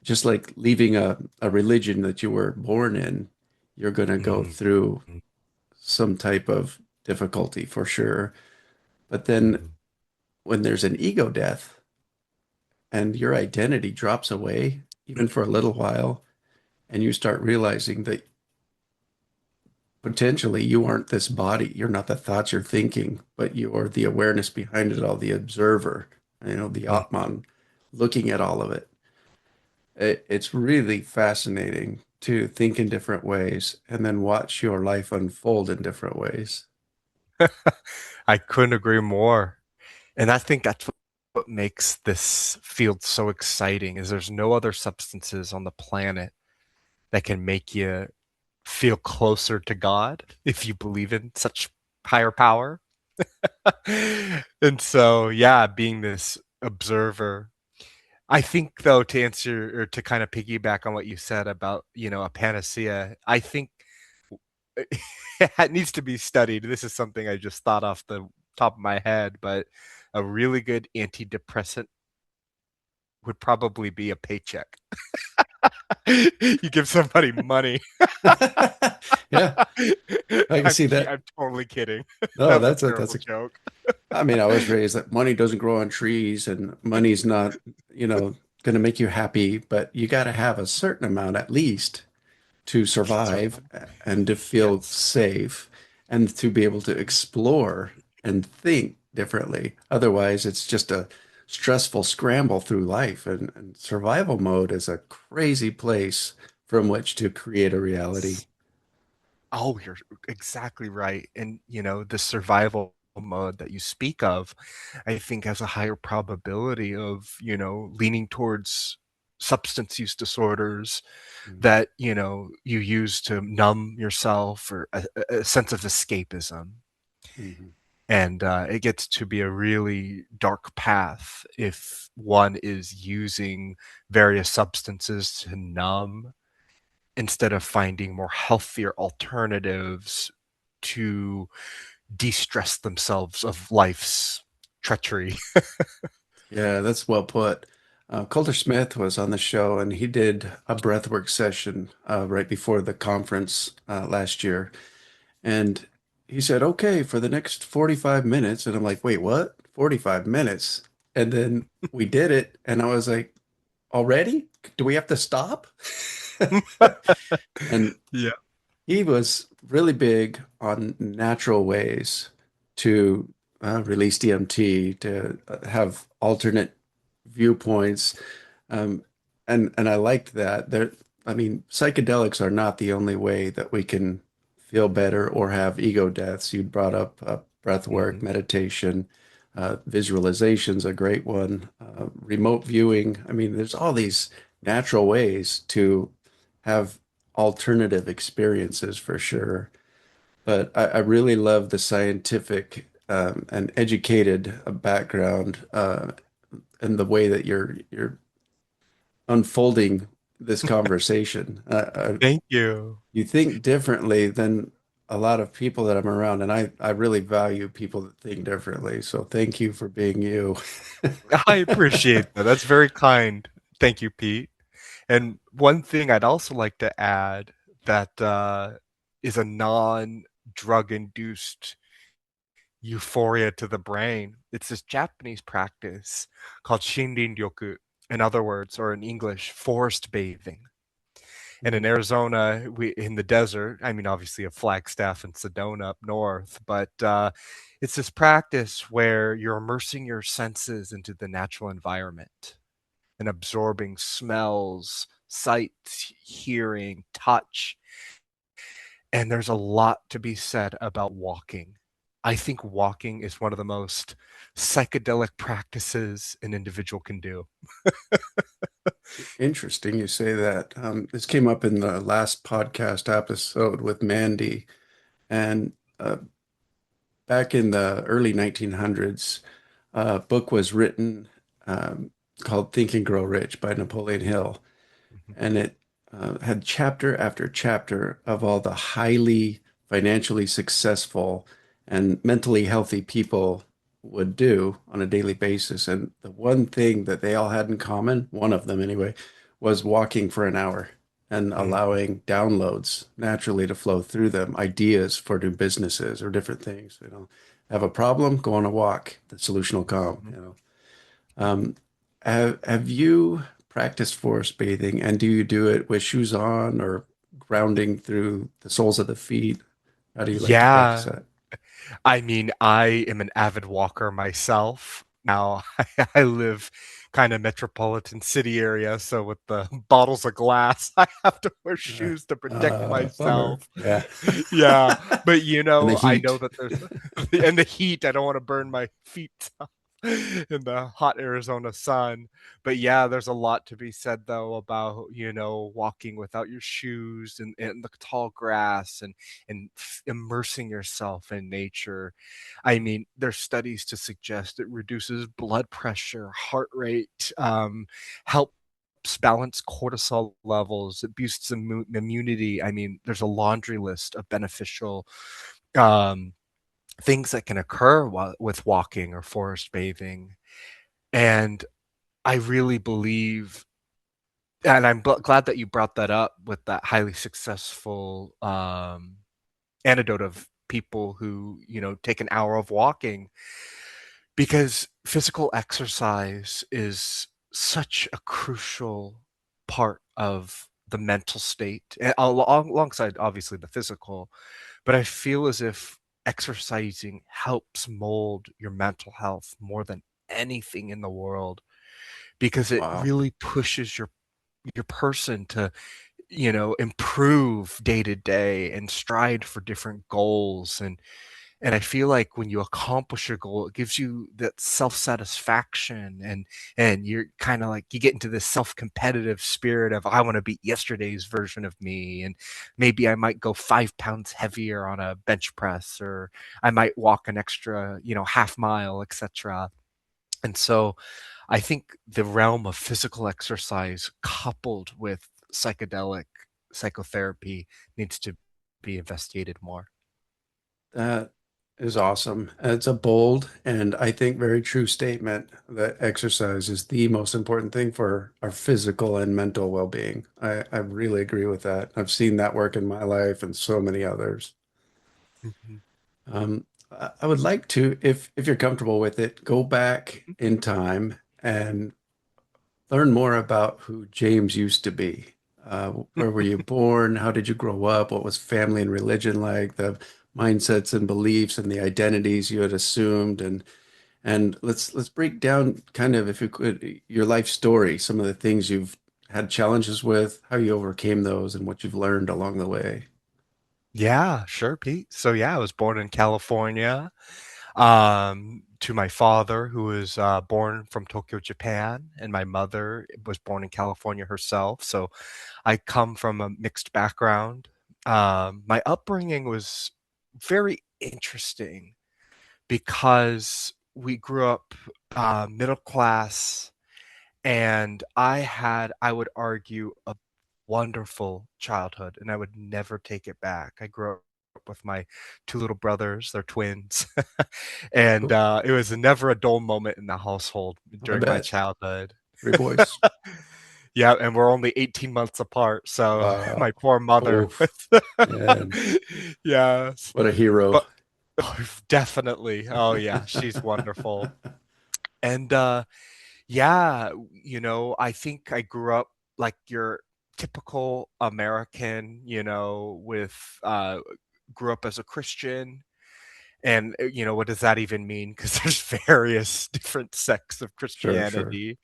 just like leaving a religion that you were born in, you're going to go Hmm. through some type of difficulty for sure. But then Hmm. when there's an ego death and your identity drops away, even for a little while, and you start realizing that potentially you aren't this body, you're not the thoughts you're thinking, but you're the awareness behind it all, the observer, the Atman looking at all of it. It's really fascinating to think in different ways and then watch your life unfold in different ways. I couldn't agree more. And I think that's what makes this field so exciting is there's no other substances on the planet that can make you feel closer to God if you believe in such higher power. And so, yeah, being this observer, I think though to answer or to kind of piggyback on what you said about, a panacea, I think it needs to be studied. This is something I just thought off the top of my head, but a really good antidepressant would probably be a paycheck. You give somebody money. Yeah, I can see that. I'm totally kidding. That No, was a that's terrible a joke. I mean, I was raised that money doesn't grow on trees and money's not, going to make you happy, but you got to have a certain amount at least to survive Survive. and to feel Yes. safe and to be able to explore and think. differently. Otherwise, it's just a stressful scramble through life, and survival mode is a crazy place from which to create a reality. Oh, you're exactly right. And, the survival mode that you speak of, I think has a higher probability of, leaning towards substance use disorders that, you use to numb yourself or a sense of escapism. Mhm. And it gets to be a really dark path if one is using various substances to numb instead of finding more healthier alternatives to de-stress themselves of life's treachery. Yeah, that's well put. Coulter Smith was on the show and he did a breathwork session right before the conference last year. And he said, okay, for the next 45 minutes. And I'm like, wait, what? 45 minutes? And then we did it. And I was like, already? Do we have to stop? And Yeah. he was really big on natural ways to release DMT, to have alternate viewpoints. Um, and I liked that. I mean, psychedelics are not the only way that we can feel better or have ego deaths. You brought up breath work, Mhm. meditation, visualization's a great one, remote viewing. I mean, there's all these natural ways to have alternative experiences for sure. But I really love the scientific and educated background and the way that you're unfolding this conversation. Thank you. You think differently than a lot of people that I'm around, and I really value people that think differently. So thank you for being you. I appreciate that. That's very kind. Thank you, Pete. And one thing I'd also like to add that is a non-drug induced euphoria to the brain. It's this Japanese practice called Shinrin-ryoku. In other words, or in English, forest bathing. And in Mhm. Arizona, we in the desert, I mean, obviously, a Flagstaff and Sedona up north, but it's this practice where you're immersing your senses into the natural environment and absorbing smells, sight, hearing, touch. And there's a lot to be said about walking. I think walking is one of the most psychedelic practices an individual can do. Interesting you say that. This came up in the last podcast episode with Mandy, and back in the early 1900s, a book was written um, called Think and Grow Rich by Napoleon Hill. Mhm, And it had chapter after chapter of all the highly financially successful and mentally healthy people would do on a daily basis. And the one thing that they all had in common, one of them anyway, was walking for an hour and mhm, allowing downloads naturally to flow through them, ideas for new businesses or different things. Have a problem, go on a walk. The solution will mhm. come. Um, have you practiced forest bathing, and do you do it with shoes on or grounding through the soles of the feet? How do you like to practice Yeah. that? I mean, I am an avid walker myself. Now, I live kind of metropolitan city area, so with the bottles of glass, I have to wear shoes to protect Bummer. myself. Yeah. Yeah, but And the I know heat. that there's and the heat, I don't want to burn my feet in the hot Arizona sun. But yeah, there's a lot to be said though about, walking without your shoes and the tall grass and immersing yourself in nature. I mean, there's studies to suggest it reduces blood pressure, heart rate, helps balance cortisol levels, it boosts immunity. I mean, there's a laundry list of beneficial um, things that can occur with walking or forest bathing. And I really believe, and I'm glad that you brought that up with that highly successful anecdote of people who, take an hour of walking because physical exercise is such a crucial part of the mental state alongside obviously the physical. But I feel as if exercising helps mold your mental health more than anything in the world because it Wow. really pushes your person to, improve day to day and strive for different goals. And I feel like when you accomplish your goal, it gives you that self-satisfaction, and you're kind of like you get into this self-competitive spirit of I want to beat yesterday's version of me, and maybe I might go 5 pounds heavier on a bench press, or I might walk an extra, half mile, etc. And so I think the realm of physical exercise coupled with psychedelic psychotherapy needs to be investigated more. That is awesome. It's a bold and I think very true statement that exercise is the most important thing for our physical and mental well-being. I really agree with that. I've seen that work in my life and so many others. Mhm. I would like to, if you're comfortable with it, go back in time and learn more about who James used to be. Where were you born? How did you grow up? What was family and religion like? The mindsets and beliefs and the identities you had assumed, and let's break down kind of, if you could, your life story, some of the things you've had challenges with, how you overcame those, and what you've learned along the way. Yeah, sure, Pete. So yeah, I was born in California, to my father, who was born from Tokyo, Japan, and my mother was born in California herself. So I come from a mixed background. My upbringing was very interesting because we grew up middle class, and I would argue, a wonderful childhood, and I would never take it back. I grew up with my two little brothers, they're twins, and Cool. it was never a dull moment in the household I during my bet. childhood. Three boys. Yeah, and we're only 18 months apart, so my Wow. poor mother Oof. was Man, yes, what a hero. but oh, definitely. Oh, yeah, she's wonderful. And, yeah, I think I grew up like your typical American, with grew up as a Christian. And, what does that even mean? Because there's various different sects of Sure, sure. Christianity.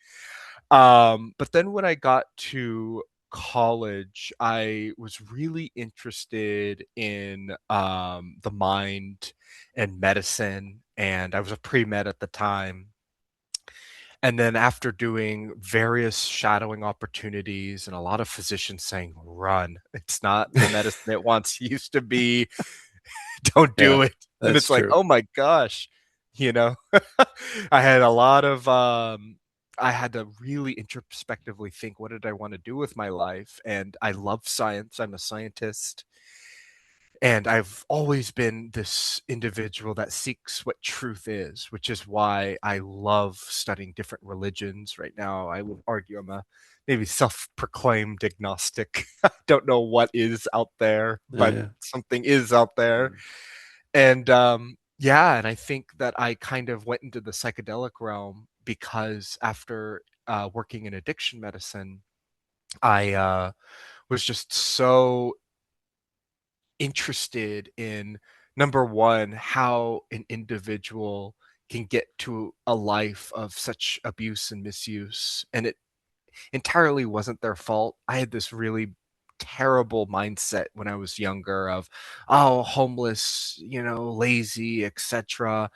But then when I got to college, I was really interested in the mind and medicine, and I was a pre-med at the time. And then after doing various shadowing opportunities and a lot of physicians saying, run, it's not the medicine it once used to be, don't Yeah, do it. And that's it's like, true. oh my gosh, you know, I had a lot of, I had to really introspectively think, what did I want to do with my life? And I love science. I'm a scientist. And I've always been this individual that seeks what truth is, which is why I love studying different religions. Right now, I would argue I'm a maybe self-proclaimed agnostic. I don't know what is out there, Yeah, but yeah. something is out there. Mm. And yeah, and I think that I kind of went into the psychedelic realm because after working in addiction medicine, I was just so interested in number one, how an individual can get to a life of such abuse and misuse. And it entirely wasn't their fault. I had this really terrible mindset when I was younger of, oh, homeless, lazy, etc.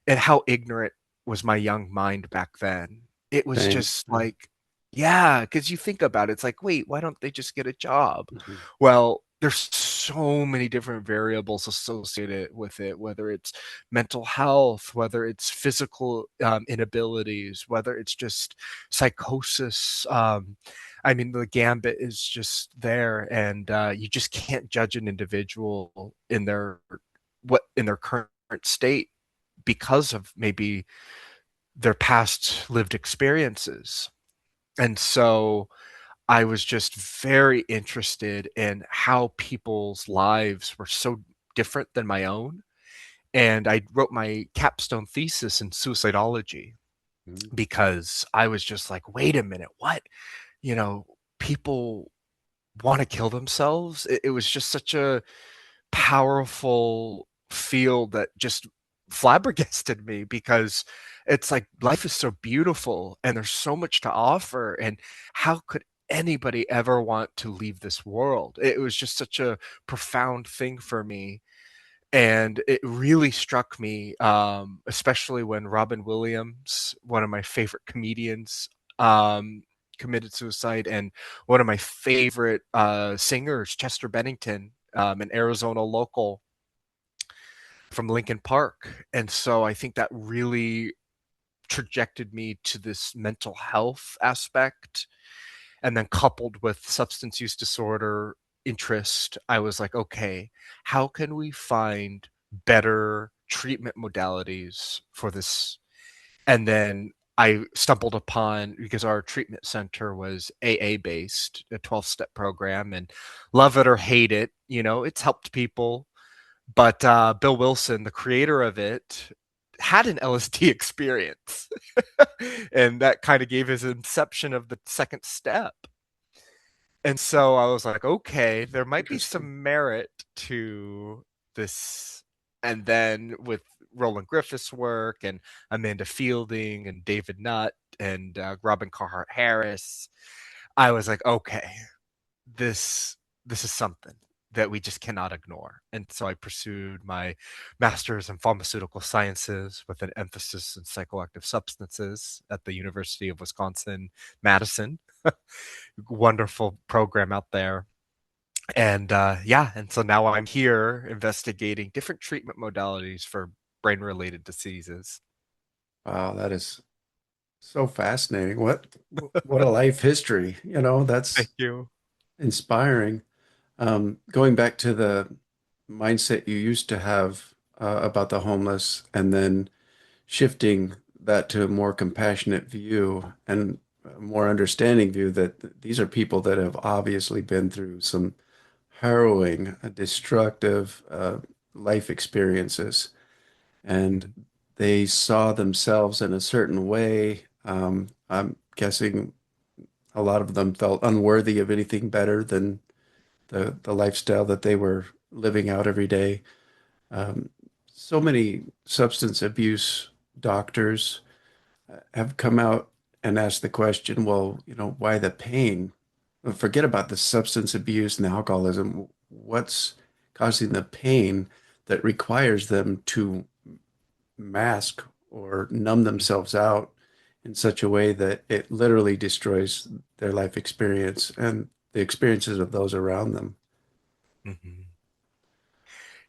And how ignorant was my young mind back then. It was Same. just Yeah. like, yeah, because you think about it, it's like, wait, why don't they just get a job? Mhm. Well, there's so many different variables associated with it, whether it's mental health, whether it's physical inabilities, whether it's just psychosis. I mean, the gambit is just there, and you just can't judge an individual in their current state because of maybe their past lived experiences. And so I was just very interested in how people's lives were so different than my own. And I wrote my capstone thesis in suicidology Mhm. because I was just like, wait a minute, what? You know, people want to kill themselves. It was just such a powerful field that just flabbergasted me because it's like life is so beautiful and there's so much to offer. And how could anybody ever want to leave this world? It was just such a profound thing for me. And it really struck me, especially when Robin Williams, one of my favorite comedians, um, committed suicide, and one of my favorite singers, Chester Bennington, an Arizona local from Lincoln Park. And so I think that really trajected me to this mental health aspect. And then coupled with substance use disorder interest, I was like, okay, how can we find better treatment modalities for this? And then I stumbled upon, because our treatment center was AA based, a 12-step program, and love it or hate it, it's helped people. But Bill Wilson, the creator of it, had an LSD experience. And that kind of gave his inception of the second step. And so I was like, okay, there might be Interesting. some merit to this. And then with Roland Griffith's work and Amanda Fielding and David Nutt and Robin Carhart Harris, I was like, okay, this this is something that we just cannot ignore. And so I pursued my master's in pharmaceutical sciences with an emphasis in psychoactive substances at the University of Wisconsin, Madison. Wonderful program out there. And yeah, and so now I'm here investigating different treatment modalities for brain related diseases. Wow, that is so fascinating. What a life history. That's Thank you. inspiring. Going back to the mindset you used to have about the homeless, and then shifting that to a more compassionate view and a more understanding view that these are people that have obviously been through some harrowing, destructive life experiences, and Mhm. they saw themselves in a certain way. I'm guessing a lot of them felt unworthy of anything better than the lifestyle that they were living out every day. Um, so many substance abuse doctors have come out and asked the question, well, why the pain? Forget about the substance abuse and the alcoholism. What's causing the pain that requires them to mask or numb themselves out in such a way that it literally destroys their life experience and the experiences of those around them? Mhm.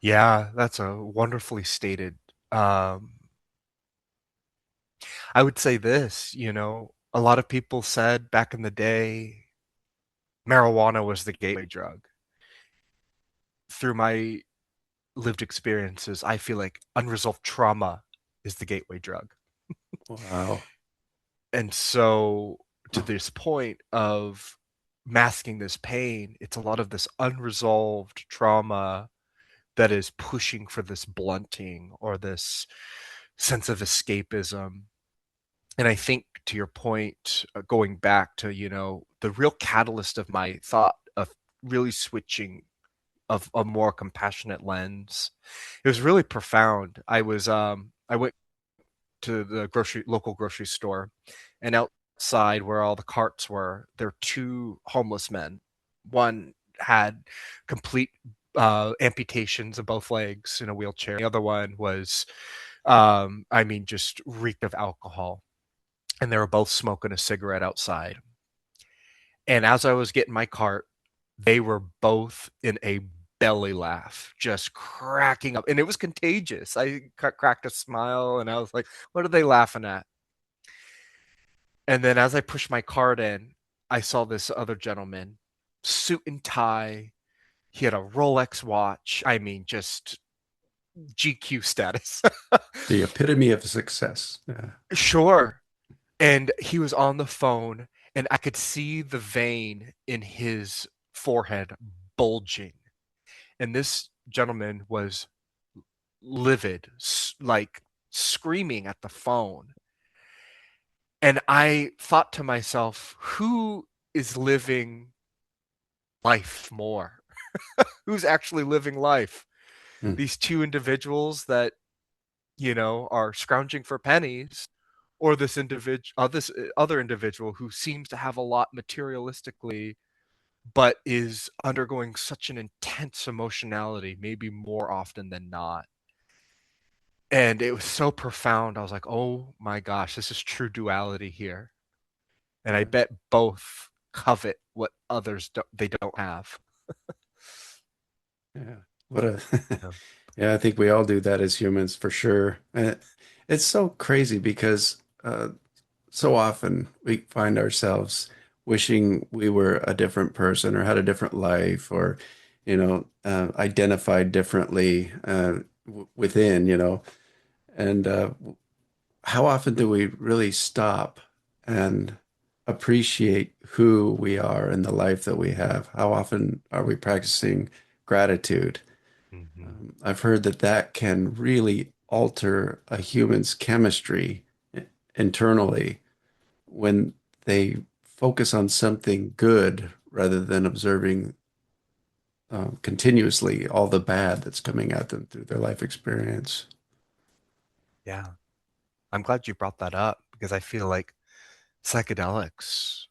Yeah, that's a wonderfully stated. Um, I would say this, a lot of people said back in the day marijuana was the gateway drug. Through my lived experiences, I feel like unresolved trauma is the gateway drug. Wow. And so, to this point of masking this pain, it's a lot of this unresolved trauma that is pushing for this blunting or this sense of escapism. And I think to your point, going back to, the real catalyst of my thought of really switching of a more compassionate lens, it was really profound. I went to the local grocery store, and outside where all the carts were, there were two homeless men. One had complete amputations of both legs in a wheelchair. The other one was, just reeked of alcohol, and they were both smoking a cigarette outside. And as I was getting my cart, they were both in a belly laugh, just cracking up. And it was contagious. I cracked a smile and I was like, what are they laughing at? And then as I pushed my cart in, I saw this other gentleman, suit and tie. He had a Rolex watch. Just GQ status. The epitome of success. Yeah. Sure. And he was on the phone, and I could see the vein in his forehead bulging. And this gentleman was livid, like screaming at the phone. And I thought to myself, who is living life more? Who's actually living life? Mm. these two individuals that, are scrounging for pennies, or this other individual who seems to have a lot materialistically, but is undergoing such an intense emotionality, maybe more often than not. And it was so profound. I was like, "Oh my gosh, this is true duality here." And I Yeah. bet both covet what others don't have. Yeah. What a Yeah. yeah, I think we all do that as humans for sure. And it's so crazy because so often we find ourselves wishing we were a different person or had a different life or, identified differently within, and how often do we really stop and appreciate who we are and the life that we have? How often are we practicing gratitude? Mhm. I've heard that that can really alter a human's chemistry internally when they focus on something good rather than observing continuously all the bad that's coming at them through their life experience. Yeah. I'm glad you brought that up because I feel like psychedelics,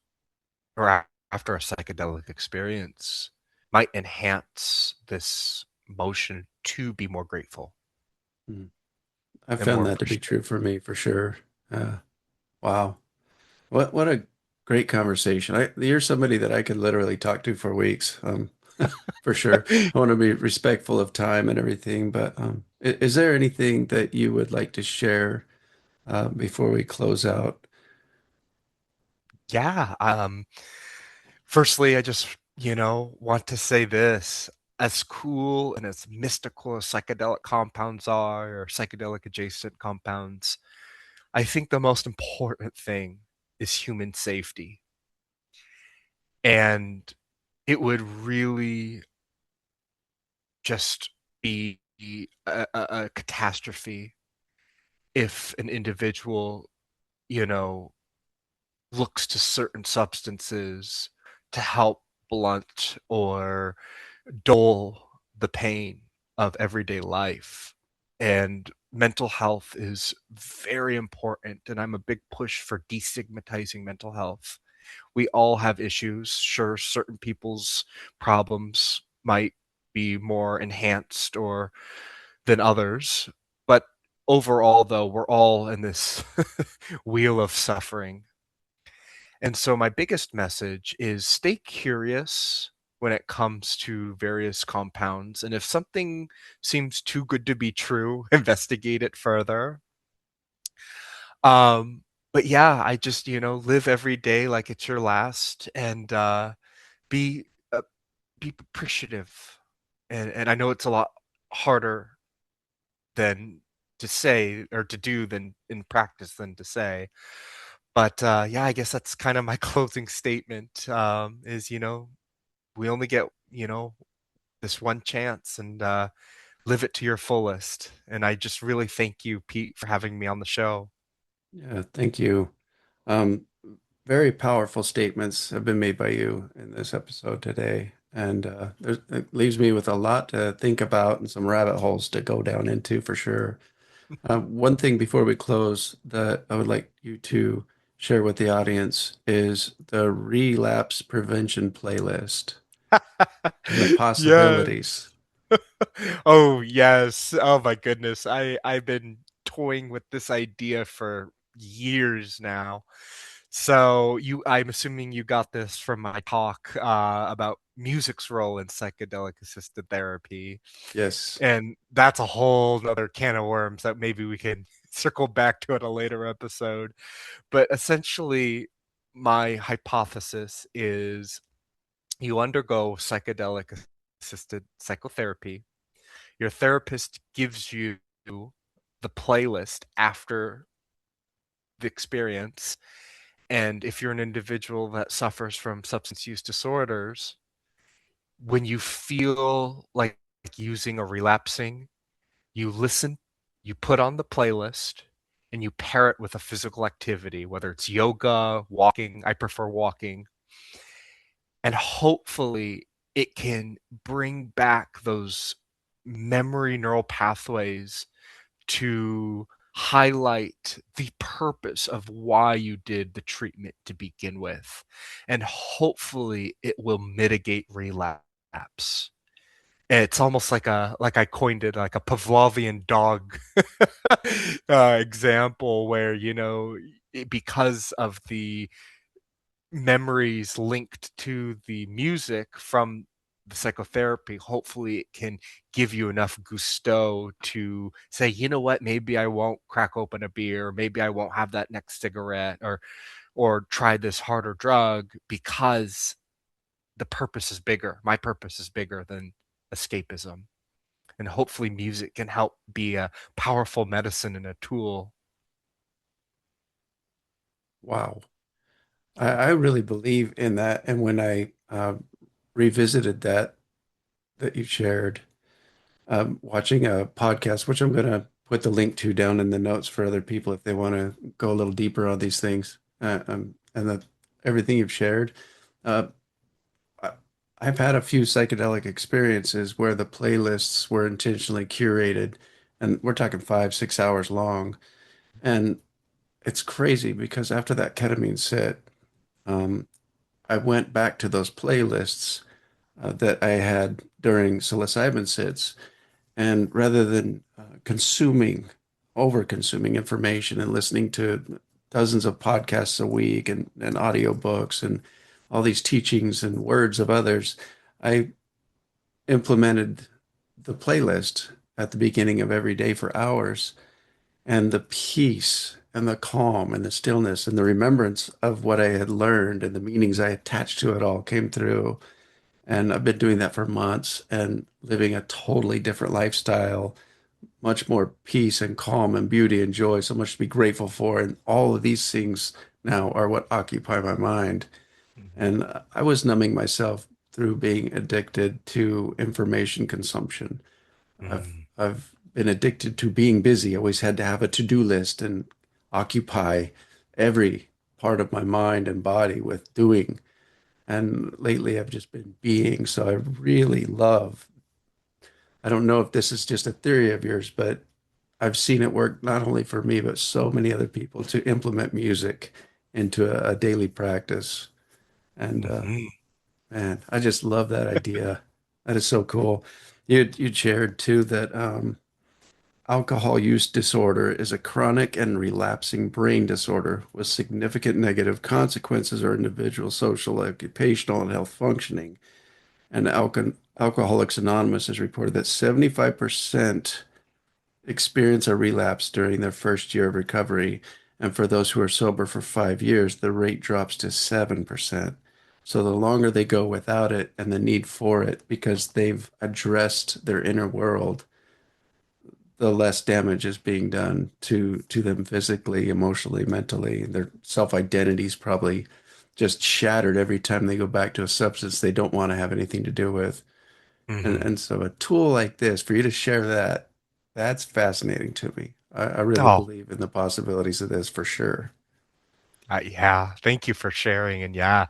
or after a psychedelic experience, might enhance this motion to be more grateful Mm. I and found more that to be appreciative. true for me for sure. Wow. What a great conversation. You're somebody that I could literally talk to for weeks. For sure. I want to be respectful of time and everything, but is there anything that you would like to share before we close out? Yeah. Firstly, I just, want to say this. As cool and as mystical as psychedelic compounds are, or psychedelic adjacent compounds, I think the most important thing is human safety. And it would really just be a catastrophe if an individual, you know, looks to certain substances to help blunt or dull the pain of everyday life. And mental health is very important. And I'm a big push for destigmatizing mental health. We all have issues. Sure, certain people's problems might be more enhanced or than others, but overall, though, we're all in this wheel of suffering. And so my biggest message is stay curious when it comes to various compounds. And if something seems too good to be true, investigate it further. Um, but yeah, I just, live every day like it's your last, and be uh, be appreciative. And I know it's a lot harder than to say or to do than in practice than to say. But yeah, I guess that's kind of my closing statement, is, we only get, this one chance, and live it to your fullest. And I just really thank you, Pete, for having me on the show. Yeah, thank you. Um, Very powerful statements have been made by you in this episode today. And it leaves me with a lot to think about and some rabbit holes to go down into for sure. One thing before we close that I would like you to share with the audience is the relapse prevention playlist and the Yeah. possibilities. Oh, yes. Oh my goodness. I've been toying with this idea for years now. So I'm assuming you got this from my talk about music's role in psychedelic assisted therapy. Yes. And that's a whole nother can of worms that maybe we can circle back to at a later episode. But essentially, my hypothesis is you undergo psychedelic assisted psychotherapy. Your therapist gives you the playlist after the experience. And if you're an individual that suffers from substance use disorders, when you feel like using or relapsing, you listen, you put on the playlist, and you pair it with a physical activity, whether it's yoga, walking. I prefer walking. And hopefully it can bring back those memory neural pathways to highlight the purpose of why you did the treatment to begin with. And hopefully it will mitigate relapse. It's almost like I coined it like a Pavlovian dog example where, because of the memories linked to the music from the psychotherapy, hopefully it can give you enough gusto to say, you know what, maybe I won't crack open a beer, maybe I won't have that next cigarette or try this harder drug because the purpose is bigger. My purpose is bigger than escapism. And hopefully music can help be a powerful medicine and a tool. Wow. I really believe in that. And when I revisited that you shared, watching a podcast, which I'm going to put the link to down in the notes for other people if they want to go a little deeper on these things, and everything you've shared. Uh, I, I've had a few psychedelic experiences where the playlists were intentionally curated, and we're talking 5, 6 hours long. And it's crazy because after that ketamine sit, um, I went back to those playlists that I had during psilocybin sits. And rather than over consuming information and listening to dozens of podcasts a week and audiobooks and all these teachings and words of others, I implemented the playlist at the beginning of every day for hours. And the peace and the calm and the stillness and the remembrance of what I had learned and the meanings I attached to it all came through. And I've been doing that for months and living a totally different lifestyle, much more peace and calm and beauty and joy, so much to be grateful for. And all of these things now are what occupy my mind. Mhm. And I was numbing myself through being addicted to information consumption. Mm. I've been addicted to being busy. I always had to have a to-do list and occupy every part of my mind and body with doing. And lately I've just been being. So I really love, I don't know if this is just a theory of yours, but I've seen it work not only for me, but so many other people to implement music into a daily practice. And Mhm. man, I just love that idea. That is so cool. You shared too that alcohol use disorder is a chronic and relapsing brain disorder with significant negative consequences on individual social, occupational, and health functioning. And Alcoholics Anonymous has reported that 75% experience a relapse during their first year of recovery. And for those who are sober for 5 years, the rate drops to 7%. So the longer they go without it and the need for it, because they've addressed their inner world, the less damage is being done to them physically, emotionally, mentally. Their self-identity is probably just shattered every time they go back to a substance they don't want to have anything to do with. Mhm. And so a tool like this, for you to share that, that's fascinating to me. I really Oh, believe in the possibilities of this for sure. yeah. Thank you for sharing. And yeah,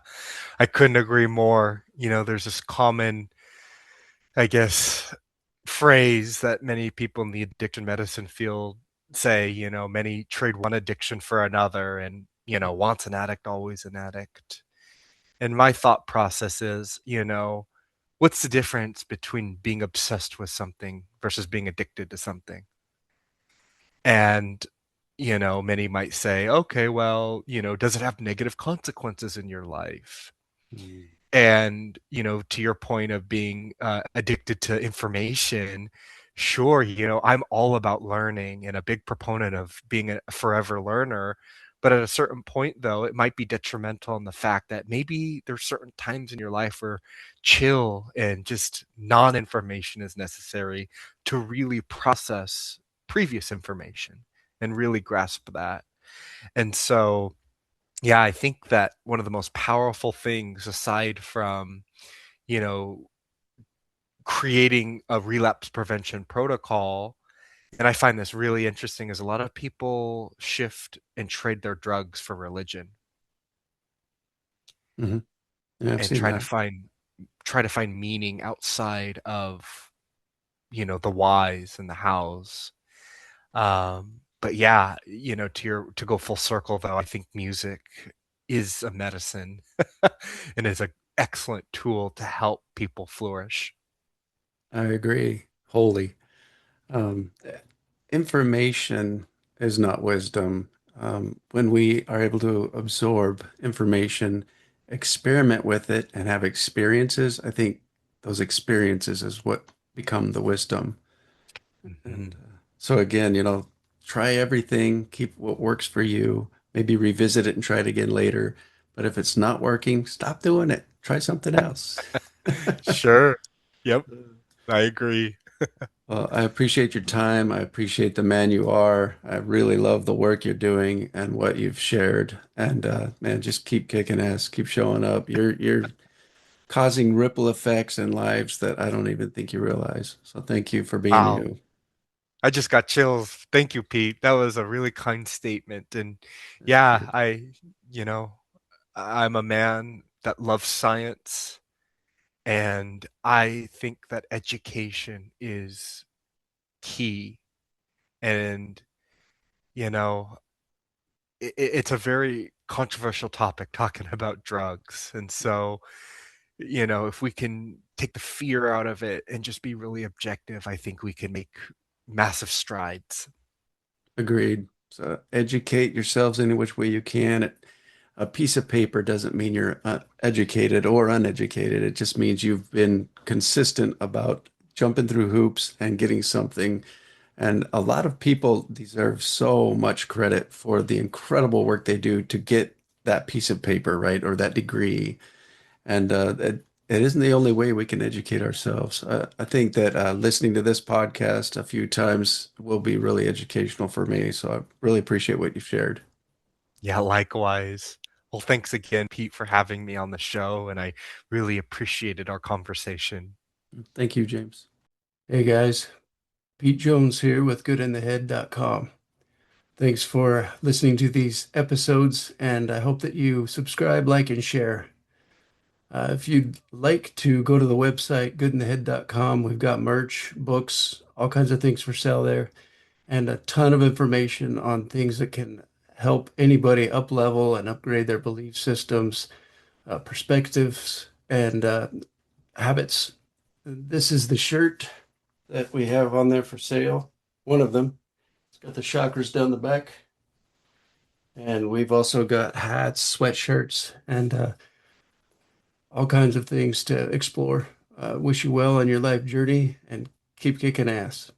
I couldn't agree more. There's this common, I guess, phrase that many people in the addiction medicine field say, many trade one addiction for another, and, once an addict, always an addict. And my thought process is, what's the difference between being obsessed with something versus being addicted to something? And, many might say, okay, well, does it have negative consequences in your life? Mm. And, to your point of being addicted to information, sure, I'm all about learning and a big proponent of being a forever learner. But at a certain point, though, it might be detrimental in the fact that maybe there's certain times in your life where chill and just non-information is necessary to really process previous information and really grasp that. And so, yeah, I think that one of the most powerful things aside from, you know, creating a relapse prevention protocol, and I find this really interesting, is a lot of people shift and trade their drugs for religion Hmm. Yeah, I've and seen that. try to find meaning outside of, the whys and the hows. But yeah, to go full circle though, I think music is a medicine and is an excellent tool to help people flourish. I agree wholly. Um, Information is not wisdom. When we are able to absorb information, experiment with it, and have experiences, I think those experiences is what become the wisdom. Mhm. And so again, try everything, keep what works for you, maybe revisit it and try it again later. But if it's not working, stop doing it. Try something else. Sure. Yep, I agree. Well, I appreciate your time. I appreciate the man you are. I really love the work you're doing and what you've shared. And man, just keep kicking ass, keep showing up. You're causing ripple effects in lives that I don't even think you realize. So thank you for being Wow. you. I just got chills. Thank you, Pete. That was a really kind statement. And Thank yeah, you. you know, I'm a man that loves science, and I think that education is key. And, you know, it's a very controversial topic talking about drugs. And so, if we can take the fear out of it and just be really objective, I think we can make massive strides. Agreed. So educate yourselves any which way you can. A piece of paper doesn't mean you're educated or uneducated. It just means you've been consistent about jumping through hoops and getting something. And a lot of people deserve so much credit for the incredible work they do to get that piece of paper, right, or that degree. And it isn't the only way we can educate ourselves. I think that listening to this podcast a few times will be really educational for me. So I really appreciate what you shared. Yeah, likewise. Well, thanks again, Pete, for having me on the show, and I really appreciated our conversation. Thank you, James. Hey guys, Pete Jones here with goodinthehead.com. Thanks for listening to these episodes, and I hope that you subscribe, like, and share. If you'd like to go to the website, goodinthehead.com, we've got merch, books, all kinds of things for sale there, and a ton of information on things that can help anybody up level and upgrade their belief systems, perspectives, and habits. This is the shirt that we have on there for sale. One of them. It's got the chakras down the back. And we've also got hats, sweatshirts, and all kinds of things to explore. Wish you well on your life journey and keep kicking ass.